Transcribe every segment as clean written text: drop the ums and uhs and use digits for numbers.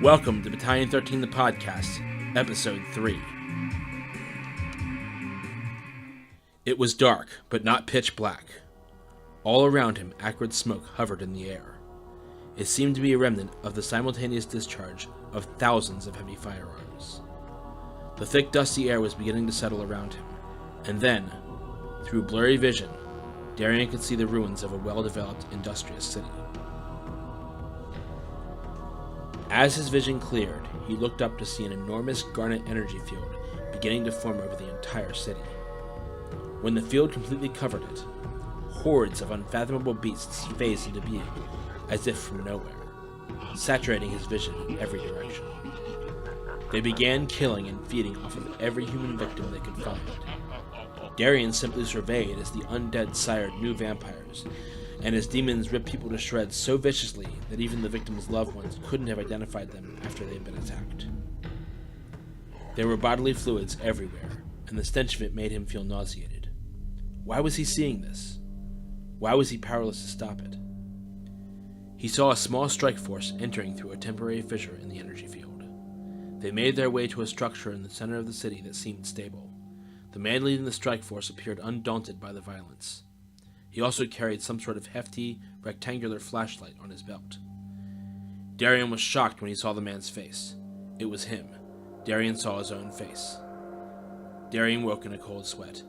Welcome to Battalion 13 the Podcast, Episode 3. It was dark, but not pitch black. All around him, acrid smoke hovered in the air. It seemed to be a remnant of the simultaneous discharge of thousands of heavy firearms. The thick, dusty air was beginning to settle around him, and then, through blurry vision, Darian could see the ruins of a well-developed, industrious city. As his vision cleared, he looked up to see an enormous garnet energy field beginning to form over the entire city. When the field completely covered it, hordes of unfathomable beasts phased into being, as if from nowhere, saturating his vision in every direction. They began killing and feeding off of every human victim they could find. Darian simply surveyed as the undead sired new vampires, and as demons ripped people to shreds so viciously that even the victims' loved ones couldn't have identified them after they had been attacked. There were bodily fluids everywhere, and the stench of it made him feel nauseated. Why was he seeing this? Why was he powerless to stop it? He saw a small strike force entering through a temporary fissure in the energy field. They made their way to a structure in the center of the city that seemed stable. The man leading the strike force appeared undaunted by the violence. He also carried some sort of hefty, rectangular flashlight on his belt. Darian was shocked when he saw the man's face. It was him. Darian saw his own face. Darian woke in a cold sweat.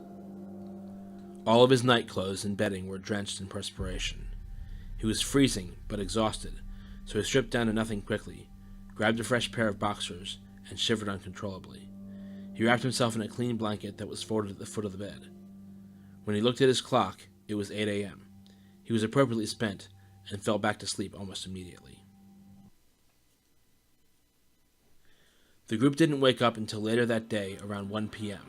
All of his night clothes and bedding were drenched in perspiration. He was freezing, but exhausted, so he stripped down to nothing quickly, grabbed a fresh pair of boxers, and shivered uncontrollably. He wrapped himself in a clean blanket that was folded at the foot of the bed. When he looked at his clock, it was 8 a.m. He was appropriately spent and fell back to sleep almost immediately. The group didn't wake up until later that day, around 1 p.m.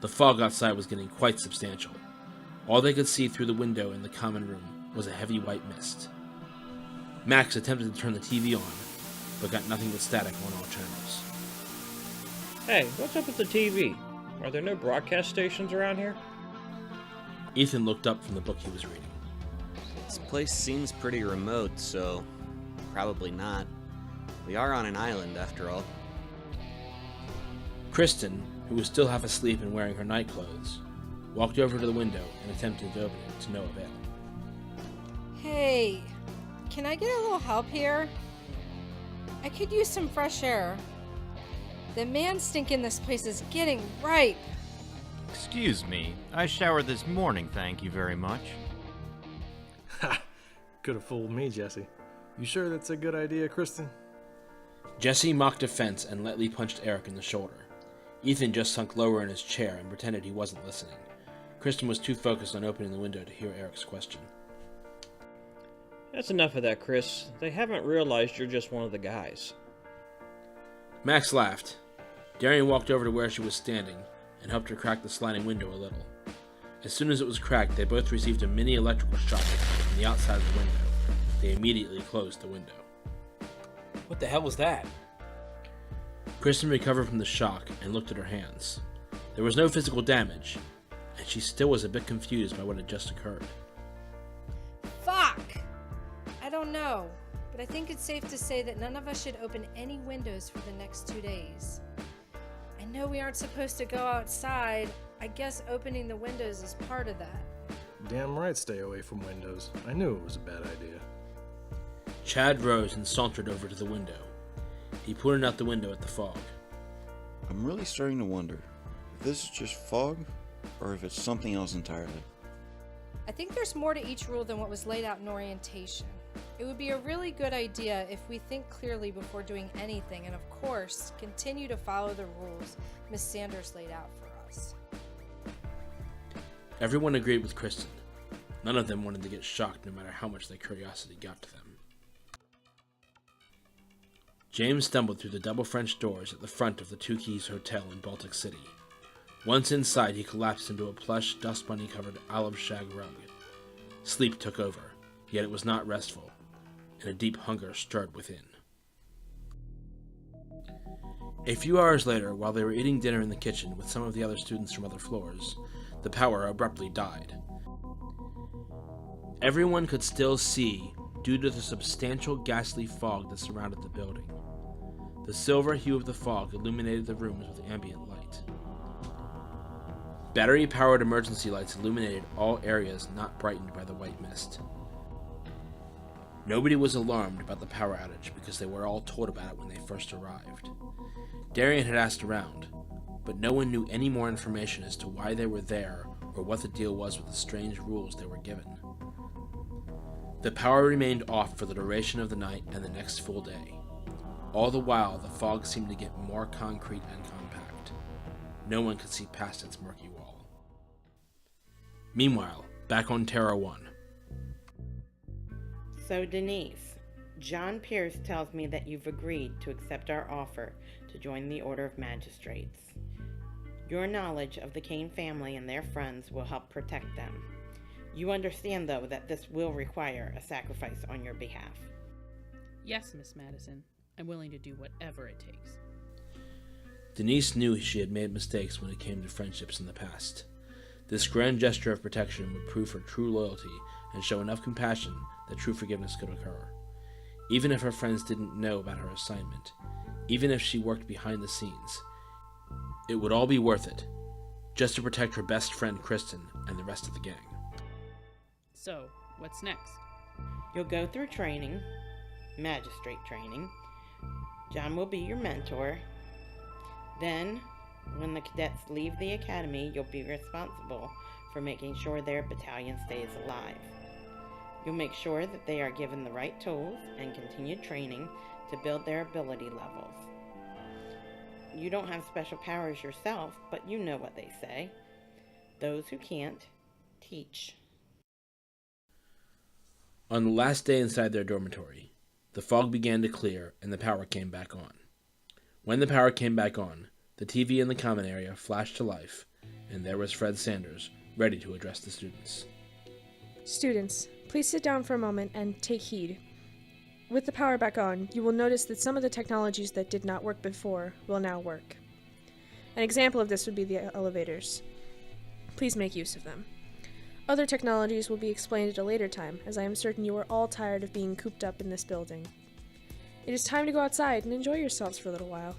The fog outside was getting quite substantial. All they could see through the window in the common room was a heavy white mist. Max attempted to turn the TV on, but got nothing but static on all channels. Hey, what's up with the TV? Are there no broadcast stations around here? Ethan looked up from the book he was reading. This place seems pretty remote, so probably not. We are on an island, after all. Kristen, who was still half asleep and wearing her night clothes, walked over to the window and attempted to open it to no avail. Hey, can I get a little help here? I could use some fresh air. The man stink in this place is getting ripe. Excuse me, I showered this morning, thank you very much. Ha! Could have fooled me, Jesse. You sure that's a good idea, Kristen? Jesse mocked offense and lightly punched Eric in the shoulder. Ethan just sunk lower in his chair and pretended he wasn't listening. Kristen was too focused on opening the window to hear Eric's question. That's enough of that, Chris. They haven't realized you're just one of the guys. Max laughed. Darian walked over to where she was standing and helped her crack the sliding window a little. As soon as it was cracked, they both received a mini electrical shock from the outside of the window. They immediately closed the window. What the hell was that? Kristen recovered from the shock and looked at her hands. There was no physical damage, and she still was a bit confused by what had just occurred. Fuck! I don't know, but I think it's safe to say that none of us should open any windows for the next 2 days. I know we aren't supposed to go outside. I guess opening the windows is part of that. Damn right stay away from windows. I knew it was a bad idea. Chad rose and sauntered over to the window. He pointed out the window at the fog. I'm really starting to wonder if this is just fog or if it's something else entirely. I think there's more to each rule than what was laid out in orientation. It would be a really good idea if we think clearly before doing anything and, of course, continue to follow the rules Miss Sanders laid out for us. Everyone agreed with Kristen. None of them wanted to get shocked no matter how much their curiosity got to them. James stumbled through the double French doors at the front of the Two Keys Hotel in Baltic City. Once inside, he collapsed into a plush, dust bunny-covered olive shag rug. Sleep took over, yet it was not restful, and a deep hunger stirred within. A few hours later, while they were eating dinner in the kitchen with some of the other students from other floors, the power abruptly died. Everyone could still see due to the substantial ghastly fog that surrounded the building. The silver hue of the fog illuminated the rooms with ambient light. Battery-powered emergency lights illuminated all areas not brightened by the white mist. Nobody was alarmed about the power outage because they were all told about it when they first arrived. Darian had asked around, but no one knew any more information as to why they were there or what the deal was with the strange rules they were given. The power remained off for the duration of the night and the next full day. All the while, the fog seemed to get more concrete and compact. No one could see past its murky wall. Meanwhile, back on Terra 1. So Denise, John Pierce tells me that you've agreed to accept our offer to join the Order of Magistrates. Your knowledge of the Kane family and their friends will help protect them. You understand, though, that this will require a sacrifice on your behalf. Yes, Miss Madison. I'm willing to do whatever it takes. Denise knew she had made mistakes when it came to friendships in the past. This grand gesture of protection would prove her true loyalty and show enough compassion that true forgiveness could occur. Even if her friends didn't know about her assignment, even if she worked behind the scenes, it would all be worth it, just to protect her best friend Kristen and the rest of the gang. So, what's next? You'll go through training, magistrate training. John will be your mentor. Then, when the cadets leave the academy, you'll be responsible for making sure their battalion stays alive. You'll make sure that they are given the right tools and continued training to build their ability levels. You don't have special powers yourself, but you know what they say. Those who can't, teach. On the last day inside their dormitory, the fog began to clear and the power came back on. When the power came back on, the TV in the common area flashed to life, and there was Fred Sanders, ready to address the students. Students, please sit down for a moment and take heed. With the power back on, you will notice that some of the technologies that did not work before will now work. An example of this would be the elevators. Please make use of them. Other technologies will be explained at a later time, as I am certain you are all tired of being cooped up in this building. It is time to go outside and enjoy yourselves for a little while.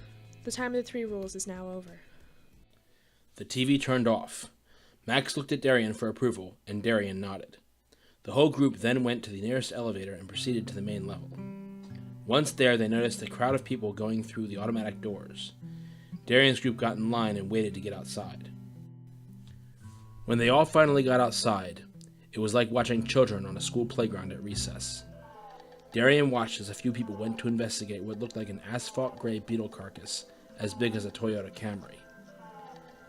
The time of the 3 rules is now over. The TV turned off. Max looked at Darian for approval, and Darian nodded. The whole group then went to the nearest elevator and proceeded to the main level. Once there, they noticed a crowd of people going through the automatic doors. Darian's group got in line and waited to get outside. When they all finally got outside, it was like watching children on a school playground at recess. Darian watched as a few people went to investigate what looked like an asphalt-gray beetle carcass as big as a Toyota Camry.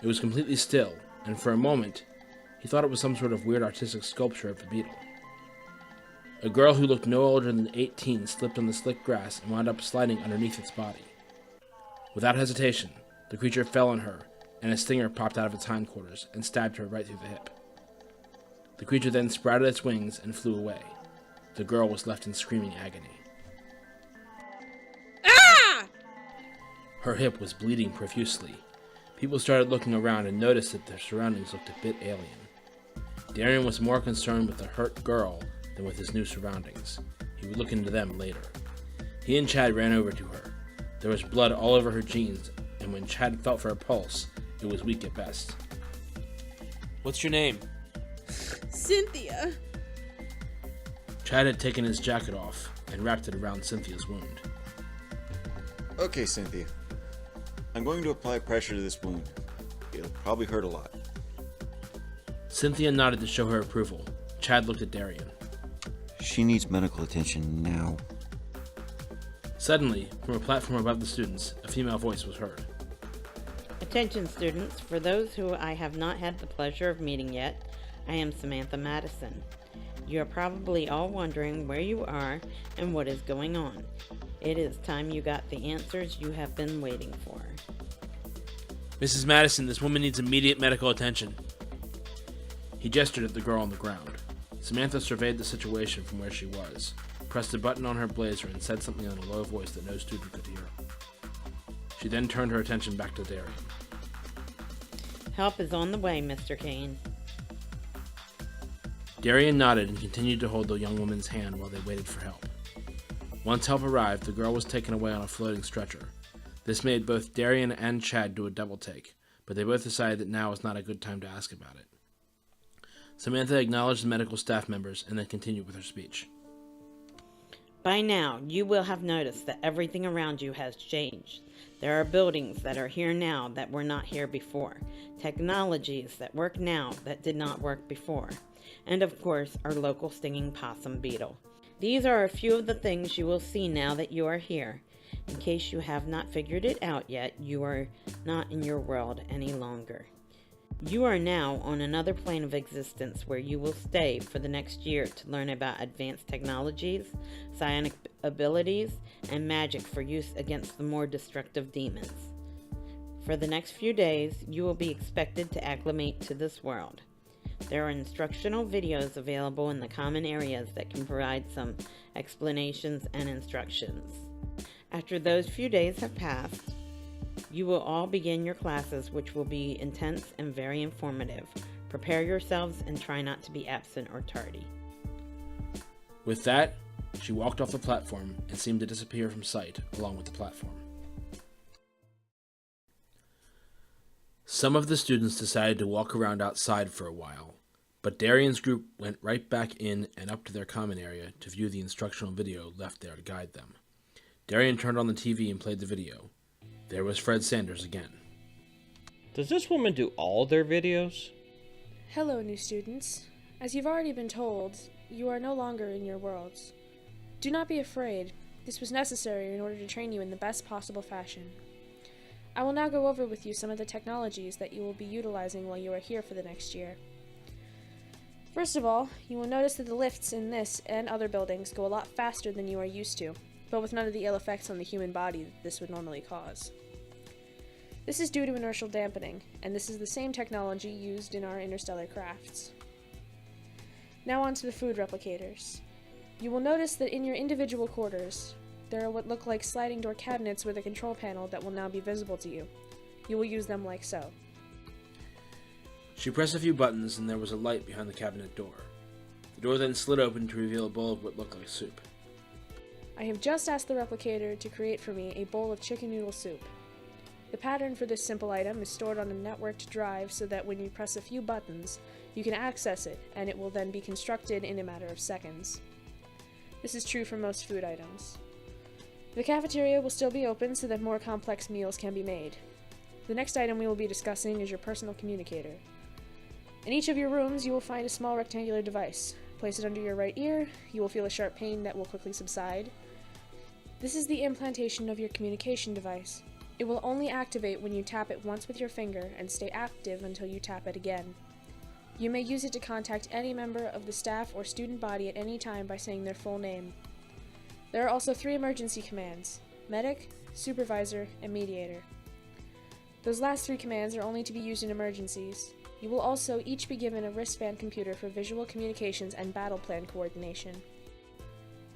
It was completely still, and for a moment, he thought it was some sort of weird artistic sculpture of a beetle. A girl who looked no older than 18 slipped on the slick grass and wound up sliding underneath its body. Without hesitation, the creature fell on her, and a stinger popped out of its hindquarters and stabbed her right through the hip. The creature then sprouted its wings and flew away. The girl was left in screaming agony. Ah! Her hip was bleeding profusely. People started looking around and noticed that their surroundings looked a bit alien. Darian was more concerned with the hurt girl than with his new surroundings. He would look into them later. He and Chad ran over to her. There was blood all over her jeans, and when Chad felt for her pulse, it was weak at best. What's your name? Cynthia! Chad had taken his jacket off and wrapped it around Cynthia's wound. Okay, Cynthia. I'm going to apply pressure to this wound. It'll probably hurt a lot. Cynthia nodded to show her approval. Chad looked at Darian. She needs medical attention now. Suddenly, from a platform above the students, a female voice was heard. Attention, students. For those who I have not had the pleasure of meeting yet, I am Samantha Madison. You are probably all wondering where you are and what is going on. It is time you got the answers you have been waiting for. Mrs. Madison, this woman needs immediate medical attention. He gestured at the girl on the ground. Samantha surveyed the situation from where she was, pressed a button on her blazer, and said something in a low voice that no student could hear. She then turned her attention back to Darian. Help is on the way, Mr. Kane. Darian nodded and continued to hold the young woman's hand while they waited for help. Once help arrived, the girl was taken away on a floating stretcher, This made both Darian and Chad do a double take, but they both decided that now was not a good time to ask about it. Samantha acknowledged the medical staff members and then continued with her speech. By now, you will have noticed that everything around you has changed. There are buildings that are here now that were not here before, technologies that work now that did not work before, and of course, our local stinging possum beetle. These are a few of the things you will see now that you are here. In case you have not figured it out yet, you are not in your world any longer. You are now on another plane of existence where you will stay for the next year to learn about advanced technologies, psionic abilities, and magic for use against the more destructive demons. For the next few days, you will be expected to acclimate to this world. There are instructional videos available in the common areas that can provide some explanations and instructions. After those few days have passed, you will all begin your classes, which will be intense and very informative. Prepare yourselves and try not to be absent or tardy. With that, she walked off the platform and seemed to disappear from sight along with the platform. Some of the students decided to walk around outside for a while, but Darian's group went right back in and up to their common area to view the instructional video left there to guide them. Darian turned on the TV and played the video. There was Fred Sanders again. Does this woman do all their videos? Hello, new students. As you've already been told, you are no longer in your worlds. Do not be afraid. This was necessary in order to train you in the best possible fashion. I will now go over with you some of the technologies that you will be utilizing while you are here for the next year. First of all, you will notice that the lifts in this and other buildings go a lot faster than you are used to, but with none of the ill effects on the human body that this would normally cause. This is due to inertial dampening, and this is the same technology used in our interstellar crafts. Now on to the food replicators. You will notice that in your individual quarters, there are what look like sliding door cabinets with a control panel that will now be visible to you. You will use them like so. She pressed a few buttons and there was a light behind the cabinet door. The door then slid open to reveal a bowl of what looked like soup. I have just asked the replicator to create for me a bowl of chicken noodle soup. The pattern for this simple item is stored on a networked drive so that when you press a few buttons, you can access it, and it will then be constructed in a matter of seconds. This is true for most food items. The cafeteria will still be open so that more complex meals can be made. The next item we will be discussing is your personal communicator. In each of your rooms, you will find a small rectangular device. Place it under your right ear, you will feel a sharp pain that will quickly subside. This is the implantation of your communication device. It will only activate when you tap it once with your finger and stay active until you tap it again. You may use it to contact any member of the staff or student body at any time by saying their full name. There are also 3 emergency commands: medic, supervisor, and mediator. Those last 3 commands are only to be used in emergencies. You will also each be given a wristband computer for visual communications and battle plan coordination.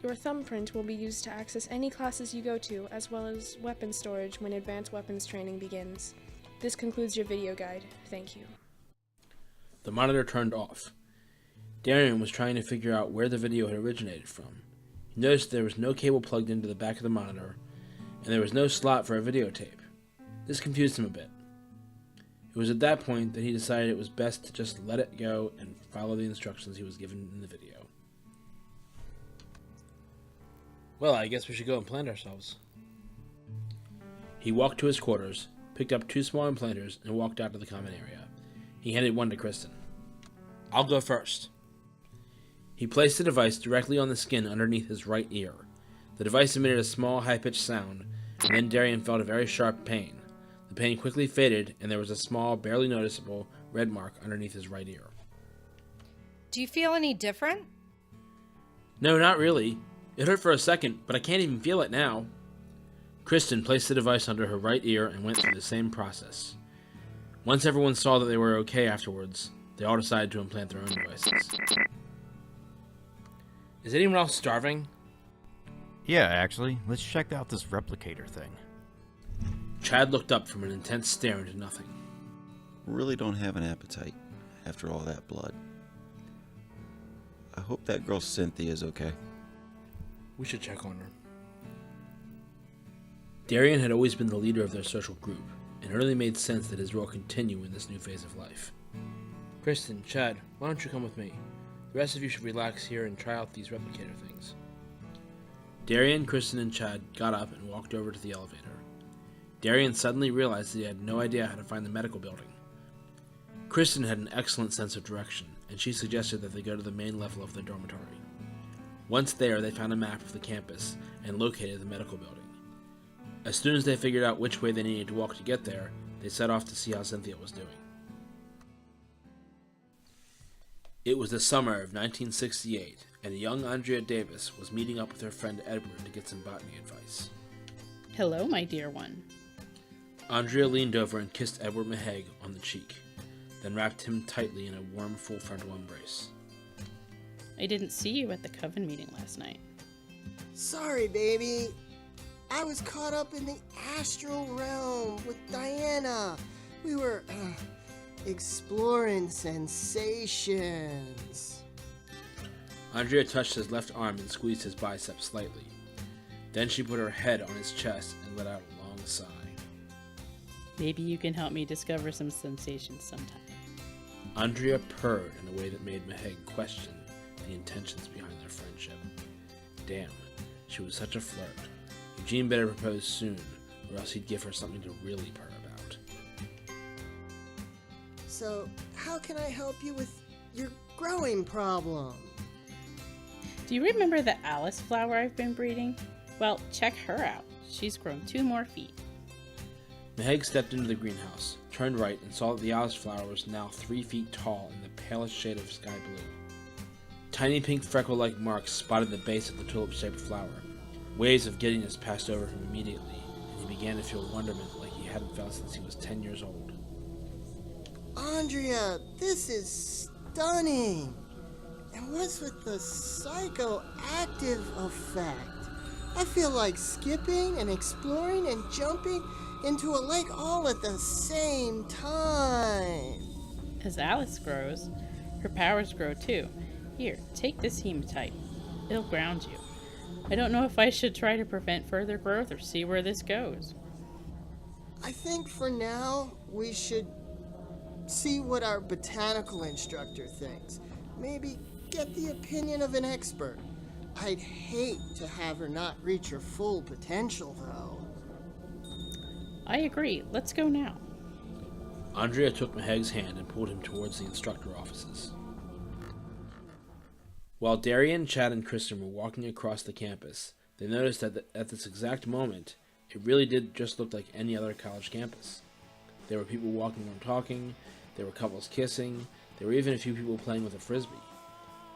Your thumbprint will be used to access any classes you go to, as well as weapon storage when advanced weapons training begins. This concludes your video guide. Thank you. The monitor turned off. Darian was trying to figure out where the video had originated from. He noticed there was no cable plugged into the back of the monitor, and there was no slot for a videotape. This confused him a bit. It was at that point that he decided it was best to just let it go and follow the instructions he was given in the video. Well, I guess we should go and plant ourselves. He walked to his quarters, picked up 2 small implanters, and walked out to the common area. He handed one to Kristen. I'll go first. He placed the device directly on the skin underneath his right ear. The device emitted a small, high-pitched sound, and then Darian felt a very sharp pain. The pain quickly faded, and there was a small, barely noticeable red mark underneath his right ear. Do you feel any different? No, not really. It hurt for a second, but I can't even feel it now. Kristen placed the device under her right ear and went through the same process. Once everyone saw that they were okay afterwards, they all decided to implant their own devices. Is anyone else starving? Yeah, actually. Let's check out this replicator thing. Chad looked up from an intense stare into nothing. Really don't have an appetite after all that blood. I hope that girl Cynthia is okay. We should check on her. Darian had always been the leader of their social group, and it really made sense that his role continue in this new phase of life. Kristen, Chad, why don't you come with me? The rest of you should relax here and try out these replicator things. Darian, Kristen, and Chad got up and walked over to the elevator. Darian suddenly realized that he had no idea how to find the medical building. Kristen had an excellent sense of direction, and she suggested that they go to the main level of the dormitory. Once there, they found a map of the campus and located the medical building. As soon as they figured out which way they needed to walk to get there, they set off to see how Cynthia was doing. It was the summer of 1968, and a young Andrea Davis was meeting up with her friend Edward to get some botany advice. Hello, my dear one. Andrea leaned over and kissed Edward Maheg on the cheek, then wrapped him tightly in a warm, full frontal embrace. I didn't see you at the coven meeting last night. Sorry, baby. I was caught up in the astral realm with Diana. We were exploring sensations. Andrea touched his left arm and squeezed his bicep slightly. Then she put her head on his chest and let out a long sigh. Maybe you can help me discover some sensations sometime. Andrea purred in a way that made Maheg question the intentions behind their friendship. Damn, she was such a flirt. Eugene better propose soon, or else he'd give her something to really purr about. So, how can I help you with your growing problem? Do you remember the Alice flower I've been breeding? Well, check her out. She's grown 2 more feet. Maheg stepped into the greenhouse, turned right, and saw that the Alice flower was now 3 feet tall in the palest shade of sky blue. Tiny pink freckle-like marks spotted the base of the tulip-shaped flower. Waves of giddiness passed over him immediately, and he began to feel wonderment like he hadn't felt since he was 10 years old. Andrea, this is stunning. And what's with the psychoactive effect? I feel like skipping and exploring and jumping into a lake all at the same time. As Alice grows, her powers grow too. Here, take this hematite. It'll ground you. I don't know if I should try to prevent further growth or see where this goes. I think for now, we should see what our botanical instructor thinks. Maybe get the opinion of an expert. I'd hate to have her not reach her full potential, though. I agree. Let's go now. Andrea took Maheg's hand and pulled him towards the instructor offices. While Darian, Chad, and Kristen were walking across the campus, they noticed that at this exact moment, it really did just look like any other college campus. There were people walking and talking, there were couples kissing, there were even a few people playing with a frisbee.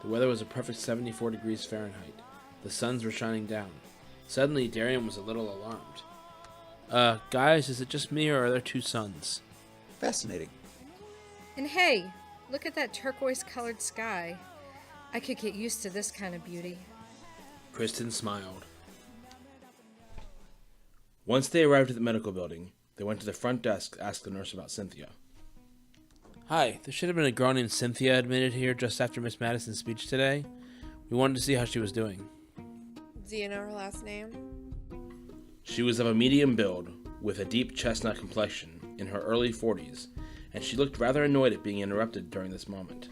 The weather was a perfect 74 degrees Fahrenheit. The suns were shining down. Suddenly, Darian was a little alarmed. Guys, is it just me or are there 2 suns? Fascinating. And hey, look at that turquoise-colored sky. I could get used to this kind of beauty. Kristen smiled. Once they arrived at the medical building, they went to the front desk to ask the nurse about Cynthia. Hi, there should have been a girl named Cynthia admitted here just after Miss Madison's speech today. We wanted to see how she was doing. Do you know her last name? She was of a medium build, with a deep chestnut complexion, in her early 40s, and she looked rather annoyed at being interrupted during this moment.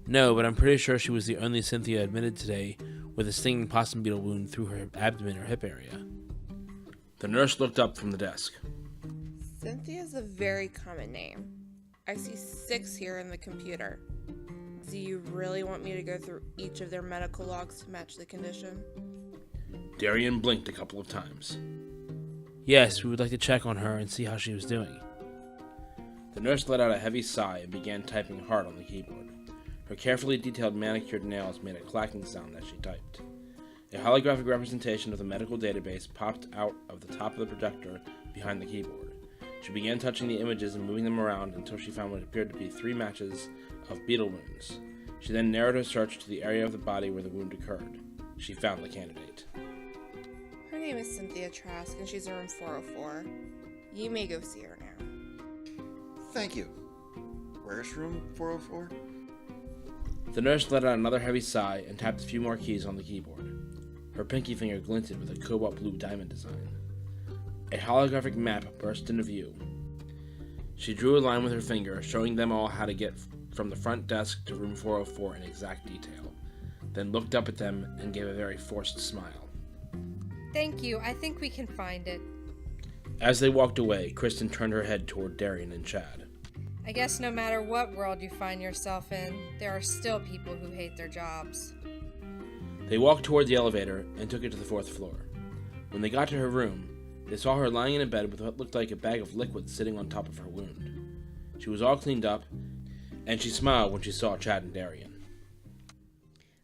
No, but I'm pretty sure she was the only Cynthia admitted today with a stinging possum beetle wound through her abdomen or hip area. The nurse looked up from the desk. Cynthia's a very common name. I see 6 here in the computer. Do you really want me to go through each of their medical logs to match the condition? Darian blinked a couple of times. Yes, we would like to check on her and see how she was doing. The nurse let out a heavy sigh and began typing hard on the keyboard. Her carefully detailed manicured nails made a clacking sound as she typed. A holographic representation of the medical database popped out of the top of the projector behind the keyboard. She began touching the images and moving them around until she found what appeared to be 3 matches of beetle wounds. She then narrowed her search to the area of the body where the wound occurred. She found the candidate. Her name is Cynthia Trask, and she's in room 404. You may go see her now. Thank you. Where's room 404? The nurse let out another heavy sigh and tapped a few more keys on the keyboard. Her pinky finger glinted with a cobalt blue diamond design. A holographic map burst into view. She drew a line with her finger, showing them all how to get from the front desk to room 404 in exact detail, then looked up at them and gave a very forced smile. Thank you. I think we can find it. As they walked away, Kristen turned her head toward Darian and Chad. I guess no matter what world you find yourself in, there are still people who hate their jobs. They walked toward the elevator and took it to the 4th floor. When they got to her room, they saw her lying in a bed with what looked like a bag of liquid sitting on top of her wound. She was all cleaned up, and she smiled when she saw Chad and Darian.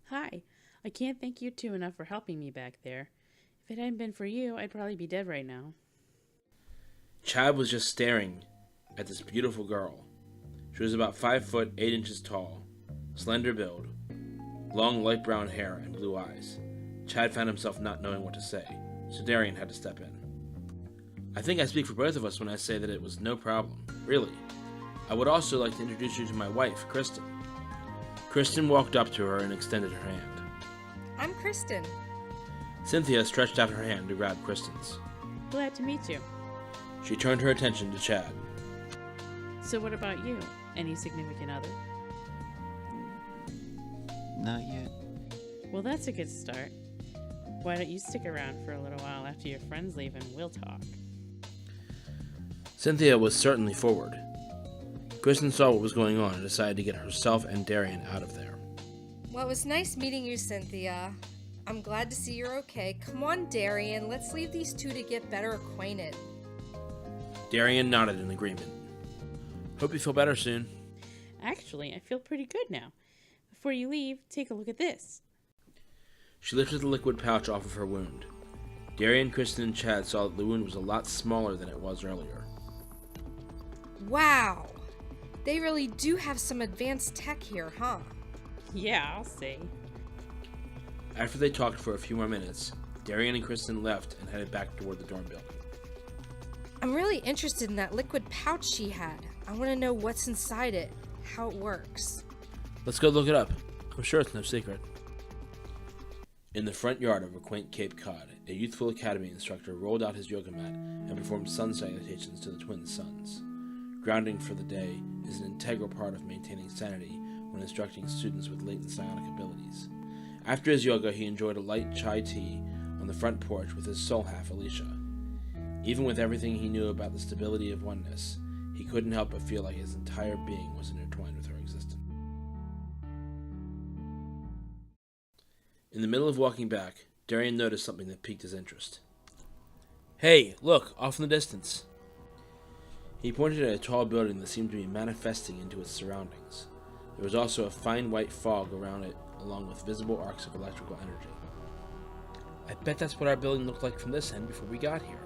Hi. I can't thank you two enough for helping me back there. If it hadn't been for you, I'd probably be dead right now. Chad was just staring at this beautiful girl. She was about 5 foot 8 inches tall, slender build, long light brown hair, and blue eyes. Chad found himself not knowing what to say, so Darian had to step in. I think I speak for both of us when I say that it was no problem, really. I would also like to introduce you to my wife, Kristen. Kristen walked up to her and extended her hand. I'm Kristen. Cynthia stretched out her hand to grab Kristen's. Glad to meet you. She turned her attention to Chad. So what about you? Any significant other? Not yet. Well, that's a good start. Why don't you stick around for a little while after your friends leave and we'll talk? Cynthia was certainly forward. Kristen saw what was going on and decided to get herself and Darian out of there. Well, it was nice meeting you, Cynthia. I'm glad to see you're okay. Come on, Darian. Let's leave these two to get better acquainted. Darian nodded in agreement. Hope you feel better soon. Actually, I feel pretty good now. Before you leave, take a look at this. She lifted the liquid pouch off of her wound. Darian, Kristen, and Chad saw that the wound was a lot smaller than it was earlier. Wow! They really do have some advanced tech here, huh? Yeah, I'll say. After they talked for a few more minutes, Darian and Kristen left and headed back toward the dorm building. I'm really interested in that liquid pouch she had. I want to know what's inside it, how it works. Let's go look it up. I'm sure it's no secret. In the front yard of a quaint Cape Cod, a youthful academy instructor rolled out his yoga mat and performed sun salutations to the twin suns. Grounding for the day is an integral part of maintaining sanity when instructing students with latent psionic abilities. After his yoga, he enjoyed a light chai tea on the front porch with his soul half, Alicia. Even with everything he knew about the stability of oneness, he couldn't help but feel like his entire being was intertwined with her existence. In the middle of walking back, Darian noticed something that piqued his interest. Hey, look, off in the distance. He pointed at a tall building that seemed to be manifesting into its surroundings. There was also a fine white fog around it, along with visible arcs of electrical energy. I bet that's what our building looked like from this end before we got here.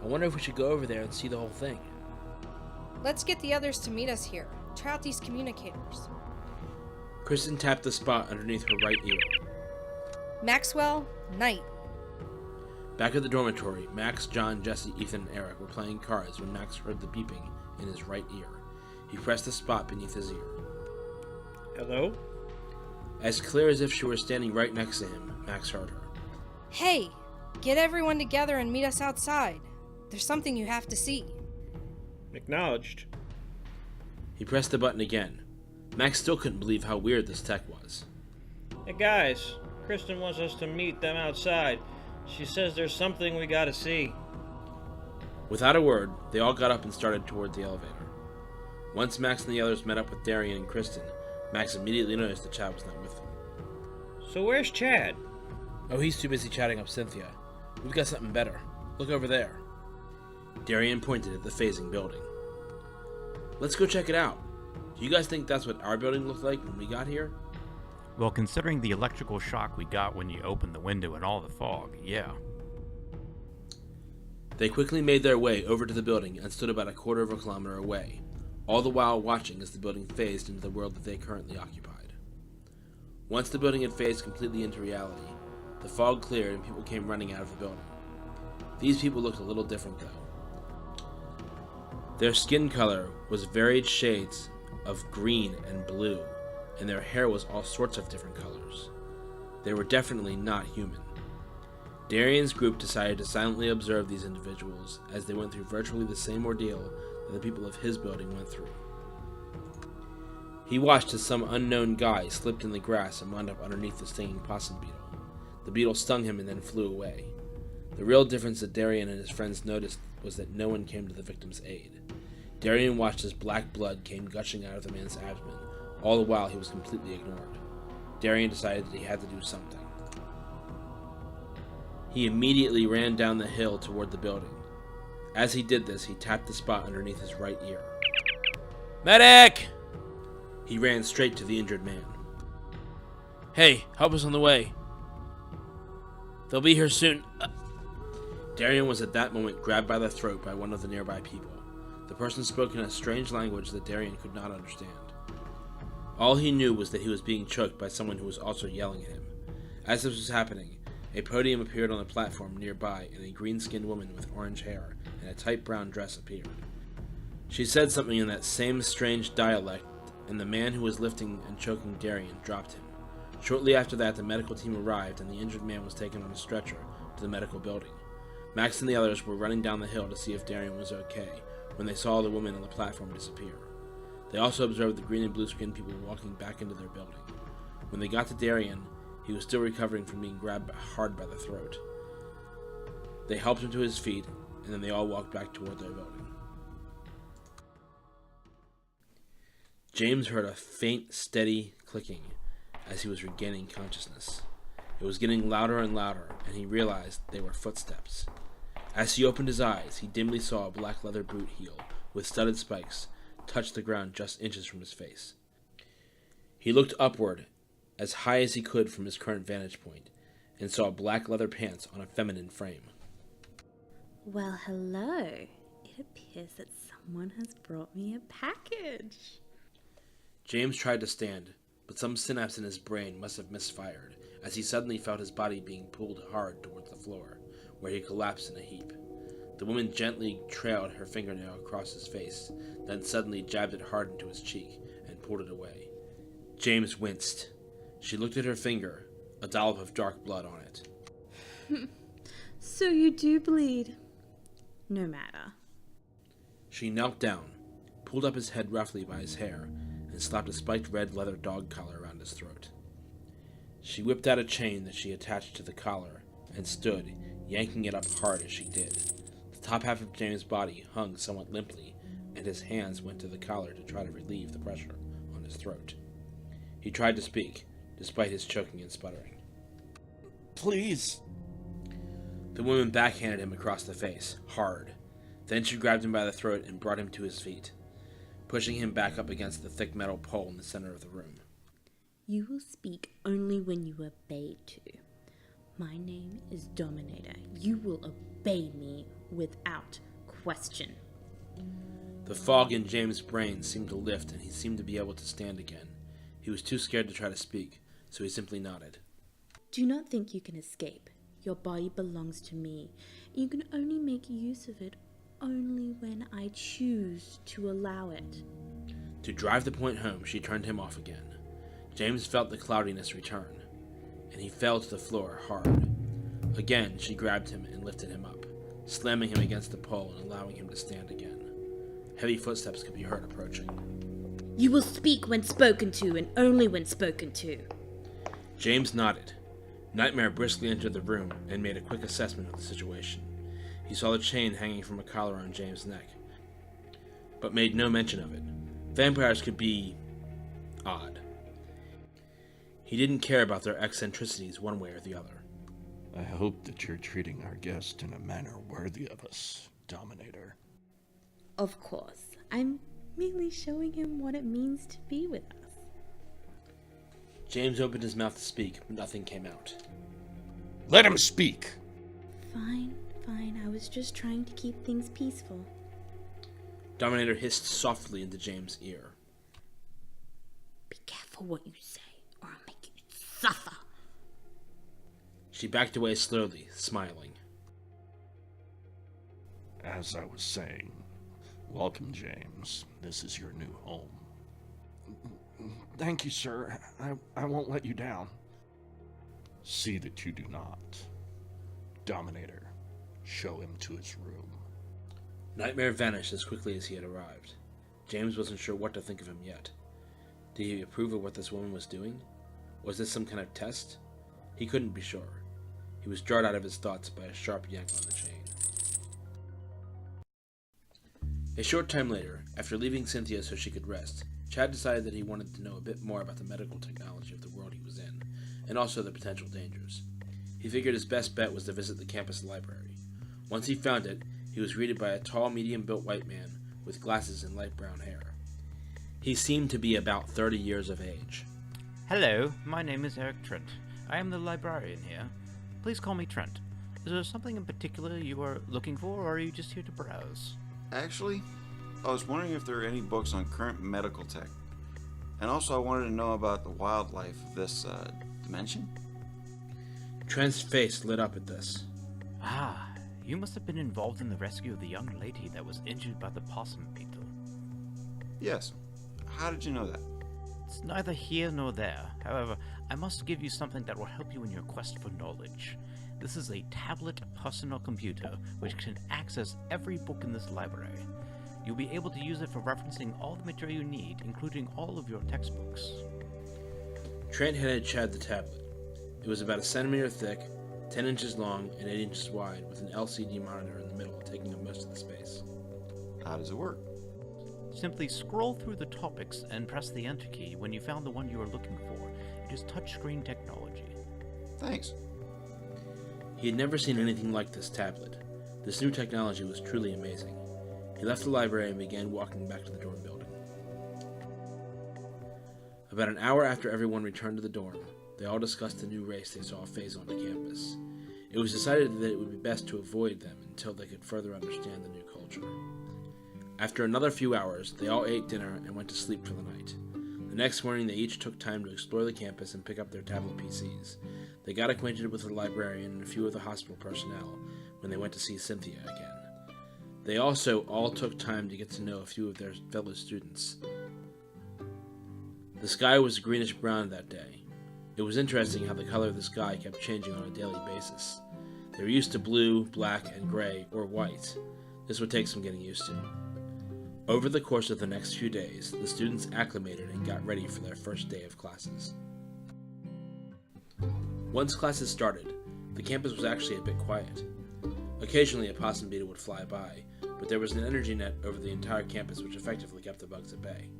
I wonder if we should go over there and see the whole thing. Let's get the others to meet us here. Try out these communicators. Kristen tapped the spot underneath her right ear. Maxwell, Knight. Back at the dormitory, Max, John, Jesse, Ethan, and Eric were playing cards when Max heard the beeping in his right ear. He pressed the spot beneath his ear. Hello? As clear as if she were standing right next to him, Max heard her. Hey, get everyone together and meet us outside. There's something you have to see. Acknowledged. He pressed the button again. Max still couldn't believe how weird this tech was. Hey guys, Kristen wants us to meet them outside. She says there's something we gotta see. Without a word, they all got up and started toward the elevator. Once Max and the others met up with Darian and Kristen, Max immediately noticed that Chad was not with them. So where's Chad? Oh, he's too busy chatting up Cynthia. We've got something better. Look over there. Darian pointed at the phasing building. Let's go check it out. Do you guys think that's what our building looked like when we got here? Well, considering the electrical shock we got when you opened the window and all the fog, yeah. They quickly made their way over to the building and stood about a quarter of a kilometer away, all the while watching as the building phased into the world that they currently occupied. Once the building had phased completely into reality, the fog cleared and people came running out of the building. These people looked a little different though. Their skin color was varied shades of green and blue, and their hair was all sorts of different colors. They were definitely not human. Darian's group decided to silently observe these individuals as they went through virtually the same ordeal that the people of his building went through. He watched as some unknown guy slipped in the grass and wound up underneath the stinging possum beetle. The beetle stung him and then flew away. The real difference that Darian and his friends noticed was that no one came to the victim's aid. Darian watched as black blood came gushing out of the man's abdomen, all the while he was completely ignored. Darian decided that he had to do something. He immediately ran down the hill toward the building. As he did this, he tapped the spot underneath his right ear. Medic! He ran straight to the injured man. Hey, help us on the way. They'll be here soon. Darian was at that moment grabbed by the throat by one of the nearby people. The person spoke in a strange language that Darian could not understand. All he knew was that he was being choked by someone who was also yelling at him. As this was happening, a podium appeared on the platform nearby, and a green-skinned woman with orange hair and a tight brown dress appeared. She said something in that same strange dialect, and the man who was lifting and choking Darian dropped him. Shortly after that, the medical team arrived, and the injured man was taken on a stretcher to the medical building. Max and the others were running down the hill to see if Darian was okay when they saw the woman on the platform disappear. They also observed the green and blue skinned people walking back into their building. When they got to Darian, he was still recovering from being grabbed hard by the throat. They helped him to his feet, and then they all walked back toward their building. James heard a faint, steady clicking as he was regaining consciousness. It was getting louder and louder, and he realized they were footsteps. As he opened his eyes, he dimly saw a black leather boot heel with studded spikes touch the ground just inches from his face. He looked upward as high as he could from his current vantage point and saw black leather pants on a feminine frame. Well, hello. It appears that someone has brought me a package. James tried to stand, but some synapse in his brain must have misfired as he suddenly felt his body being pulled hard towards the floor, where he collapsed in a heap. The woman gently trailed her fingernail across his face, then suddenly jabbed it hard into his cheek and pulled it away. James winced. She looked at her finger, a dollop of dark blood on it. So you do bleed. No matter. She knelt down, pulled up his head roughly by his hair, and slapped a spiked red leather dog collar around his throat. She whipped out a chain that she attached to the collar and stood, yanking it up hard as she did. The top half of James' body hung somewhat limply, and his hands went to the collar to try to relieve the pressure on his throat. He tried to speak, despite his choking and sputtering. Please. The woman backhanded him across the face, hard. Then she grabbed him by the throat and brought him to his feet, pushing him back up against the thick metal pole in the center of the room. You will speak only when you are obeyed to. My name is Dominator. You will obey me without question. The fog in James' brain seemed to lift, and he seemed to be able to stand again. He was too scared to try to speak, so he simply nodded. Do not think you can escape. Your body belongs to me. You can only make use of it only when I choose to allow it. To drive the point home, she turned him off again. James felt the cloudiness return, and he fell to the floor hard. Again, she grabbed him and lifted him up, slamming him against the pole and allowing him to stand again. Heavy footsteps could be heard approaching. You will speak when spoken to, and only when spoken to. James nodded. Nightmare briskly entered the room and made a quick assessment of the situation. He saw the chain hanging from a collar on James' neck, but made no mention of it. Vampires could be odd. He didn't care about their eccentricities one way or the other. I hope that you're treating our guest in a manner worthy of us, Dominator. Of course. I'm merely showing him what it means to be with us. James opened his mouth to speak, but nothing came out. Let him speak! Fine. I was just trying to keep things peaceful. Dominator hissed softly into James' ear. Be careful what you say, or I'll make you suffer. She backed away slowly, smiling. As I was saying, welcome, James. This is your new home. Thank you, sir. I won't let you down. See that you do not. Dominator, show him to his room. Nightmare vanished as quickly as he had arrived. James wasn't sure what to think of him yet. Did he approve of what this woman was doing? Was this some kind of test? He couldn't be sure. He was jarred out of his thoughts by a sharp yank on the chain. A short time later, after leaving Cynthia so she could rest, Chad decided that he wanted to know a bit more about the medical technology of the world he was in, and also the potential dangers. He figured his best bet was to visit the campus library. Once he found it, he was greeted by a tall, medium-built white man with glasses and light brown hair. He seemed to be about 30 years of age. Hello, my name is Eric Trent. I am the librarian here. Please call me Trent. Is there something in particular you are looking for, or are you just here to browse? Actually, I was wondering if there are any books on current medical tech. And also I wanted to know about the wildlife of this, dimension. Trent's face lit up at this. Ah, you must have been involved in the rescue of the young lady that was injured by the possum beetle. Yes. How did you know that? It's neither here nor there. However, I must give you something that will help you in your quest for knowledge. This is a tablet personal computer which can access every book in this library. You'll be able to use it for referencing all the material you need, including all of your textbooks. Trent handed Chad the tablet. It was about a centimeter thick, 10 inches long, and 8 inches wide, with an LCD monitor in the middle, taking up most of the space. How does it work? Simply scroll through the topics and press the Enter key when you found the one you are looking for. It is touchscreen technology. Thanks. He had never seen anything like this tablet. This new technology was truly amazing. He left the library and began walking back to the dorm building. About an hour after everyone returned to the dorm, they all discussed the new race they saw phase onto campus. It was decided that it would be best to avoid them until they could further understand the new culture. After another few hours, they all ate dinner and went to sleep for the night. The next morning, they each took time to explore the campus and pick up their tablet PCs. They got acquainted with the librarian and a few of the hospital personnel when they went to see Cynthia again. They also all took time to get to know a few of their fellow students. The sky was greenish-brown that day. It was interesting how the color of the sky kept changing on a daily basis. They were used to blue, black, and gray, or white. This would take some getting used to. Over the course of the next few days, the students acclimated and got ready for their first day of classes. Once classes started, the campus was actually a bit quiet. Occasionally a possum beetle would fly by, but there was an energy net over the entire campus which effectively kept the bugs at bay.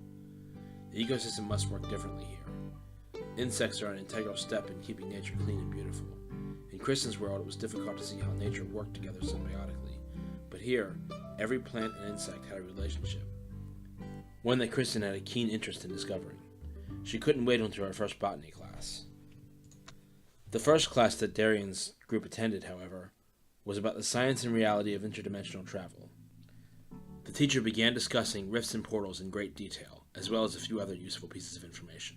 The ecosystem must work differently here. Insects are an integral step in keeping nature clean and beautiful. In Kristen's world, it was difficult to see how nature worked together symbiotically, but here, every plant and insect had a relationship, one that Kristen had a keen interest in discovering. She couldn't wait until her first botany class. The first class that Darian's group attended, however, was about the science and reality of interdimensional travel. The teacher began discussing rifts and portals in great detail, as well as a few other useful pieces of information.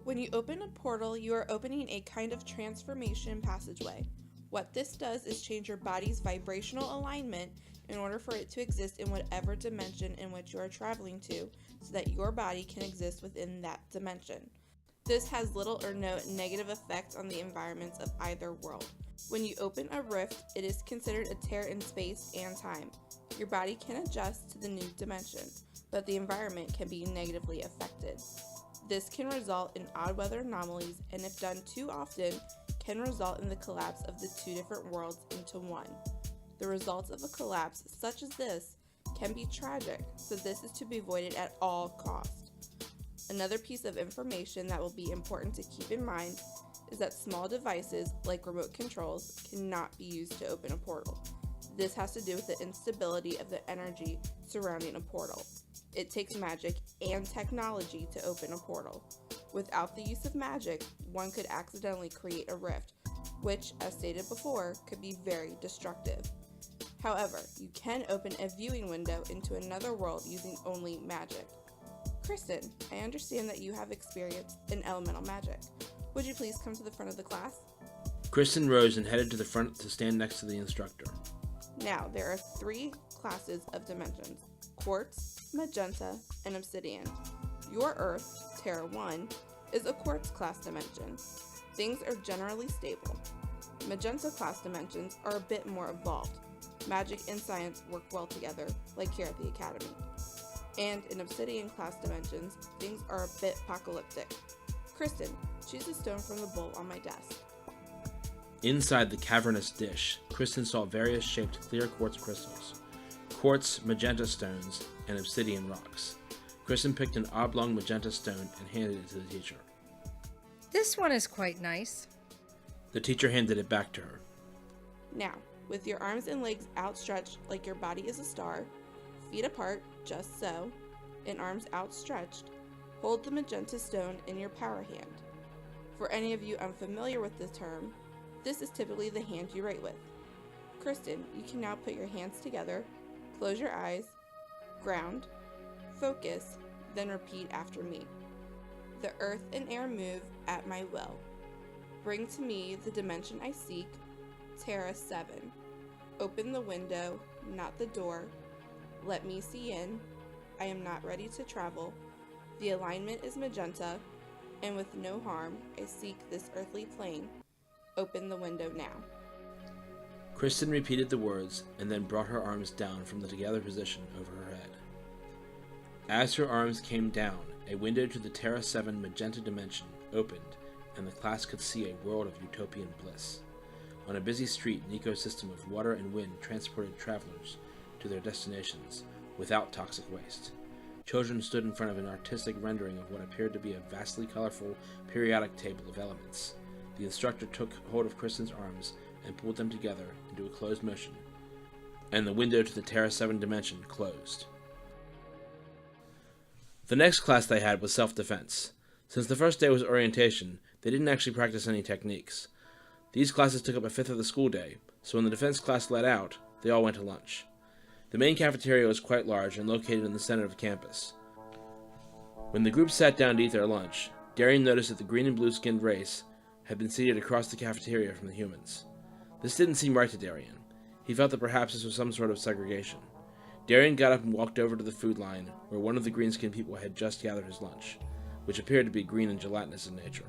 When you open a portal, you are opening a kind of transformation passageway. What this does is change your body's vibrational alignment in order for it to exist in whatever dimension in which you are traveling to, so that your body can exist within that dimension. This has little or no negative effect on the environments of either world. When you open a rift, it is considered a tear in space and time. Your body can adjust to the new dimension, but the environment can be negatively affected. This can result in odd weather anomalies, and if done too often, can result in the collapse of the two different worlds into one. The results of a collapse such as this can be tragic, so this is to be avoided at all costs. Another piece of information that will be important to keep in mind is that small devices like remote controls cannot be used to open a portal. This has to do with the instability of the energy surrounding a portal. It takes magic and technology to open a portal. Without the use of magic, one could accidentally create a rift, which, as stated before, could be very destructive. However, you can open a viewing window into another world using only magic. Kristen, I understand that you have experience in elemental magic. Would you please come to the front of the class? Kristen rose and headed to the front to stand next to the instructor. Now, there are 3 classes of dimensions: quartz, magenta, and obsidian. Your Earth, Terra 1, is a quartz class dimension. Things are generally stable. Magenta class dimensions are a bit more evolved. Magic and science work well together, like here at the Academy. And in Obsidian class dimensions, things are a bit apocalyptic. Kristen, choose a stone from the bowl on my desk. Inside the cavernous dish, Kristen saw various shaped clear quartz crystals, quartz, magenta stones, and obsidian rocks. Kristen picked an oblong magenta stone and handed it to the teacher. This one is quite nice. The teacher handed it back to her. Now, with your arms and legs outstretched like your body is a star, feet apart, just so, and arms outstretched, hold the magenta stone in your power hand. For any of you unfamiliar with this term, this is typically the hand you write with. Kristen, you can now put your hands together, close your eyes, ground, focus, then repeat after me. The earth and air move at my will. Bring to me the dimension I seek, Terra 7. Open the window, not the door. Let me see in. I am not ready to travel. The alignment is magenta, and with no harm, I seek this earthly plane. Open the window now. Kristen repeated the words and then brought her arms down from the together position over her head. As her arms came down, a window to the Terra 7 magenta dimension opened, and the class could see a world of utopian bliss. On a busy street, an ecosystem of water and wind transported travelers to their destinations without toxic waste. Children stood in front of an artistic rendering of what appeared to be a vastly colorful periodic table of elements. The instructor took hold of Kristen's arms and pulled them together into a closed motion, and the window to the Terra 7 dimension closed. The next class they had was self-defense. Since the first day was orientation, they didn't actually practice any techniques. These classes took up a fifth of the school day, so when the defense class let out, they all went to lunch. The main cafeteria was quite large and located in the center of campus. When the group sat down to eat their lunch, Darian noticed that the green and blue-skinned race had been seated across the cafeteria from the humans. This didn't seem right to Darian. He felt that perhaps this was some sort of segregation. Darian got up and walked over to the food line, where one of the green-skinned people had just gathered his lunch, which appeared to be green and gelatinous in nature.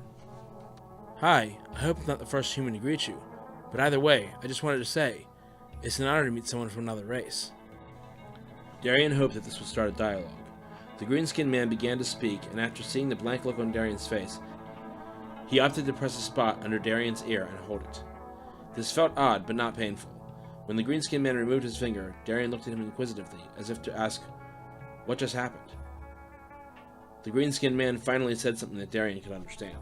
Hi, I hope I'm not the first human to greet you, but either way, I just wanted to say, it's an honor to meet someone from another race. Darian hoped that this would start a dialogue. The green-skinned man began to speak, and after seeing the blank look on Darian's face, he opted to press a spot under Darian's ear and hold it. This felt odd, but not painful. When the green-skinned man removed his finger, Darian looked at him inquisitively, as if to ask, what just happened? The green-skinned man finally said something that Darian could understand.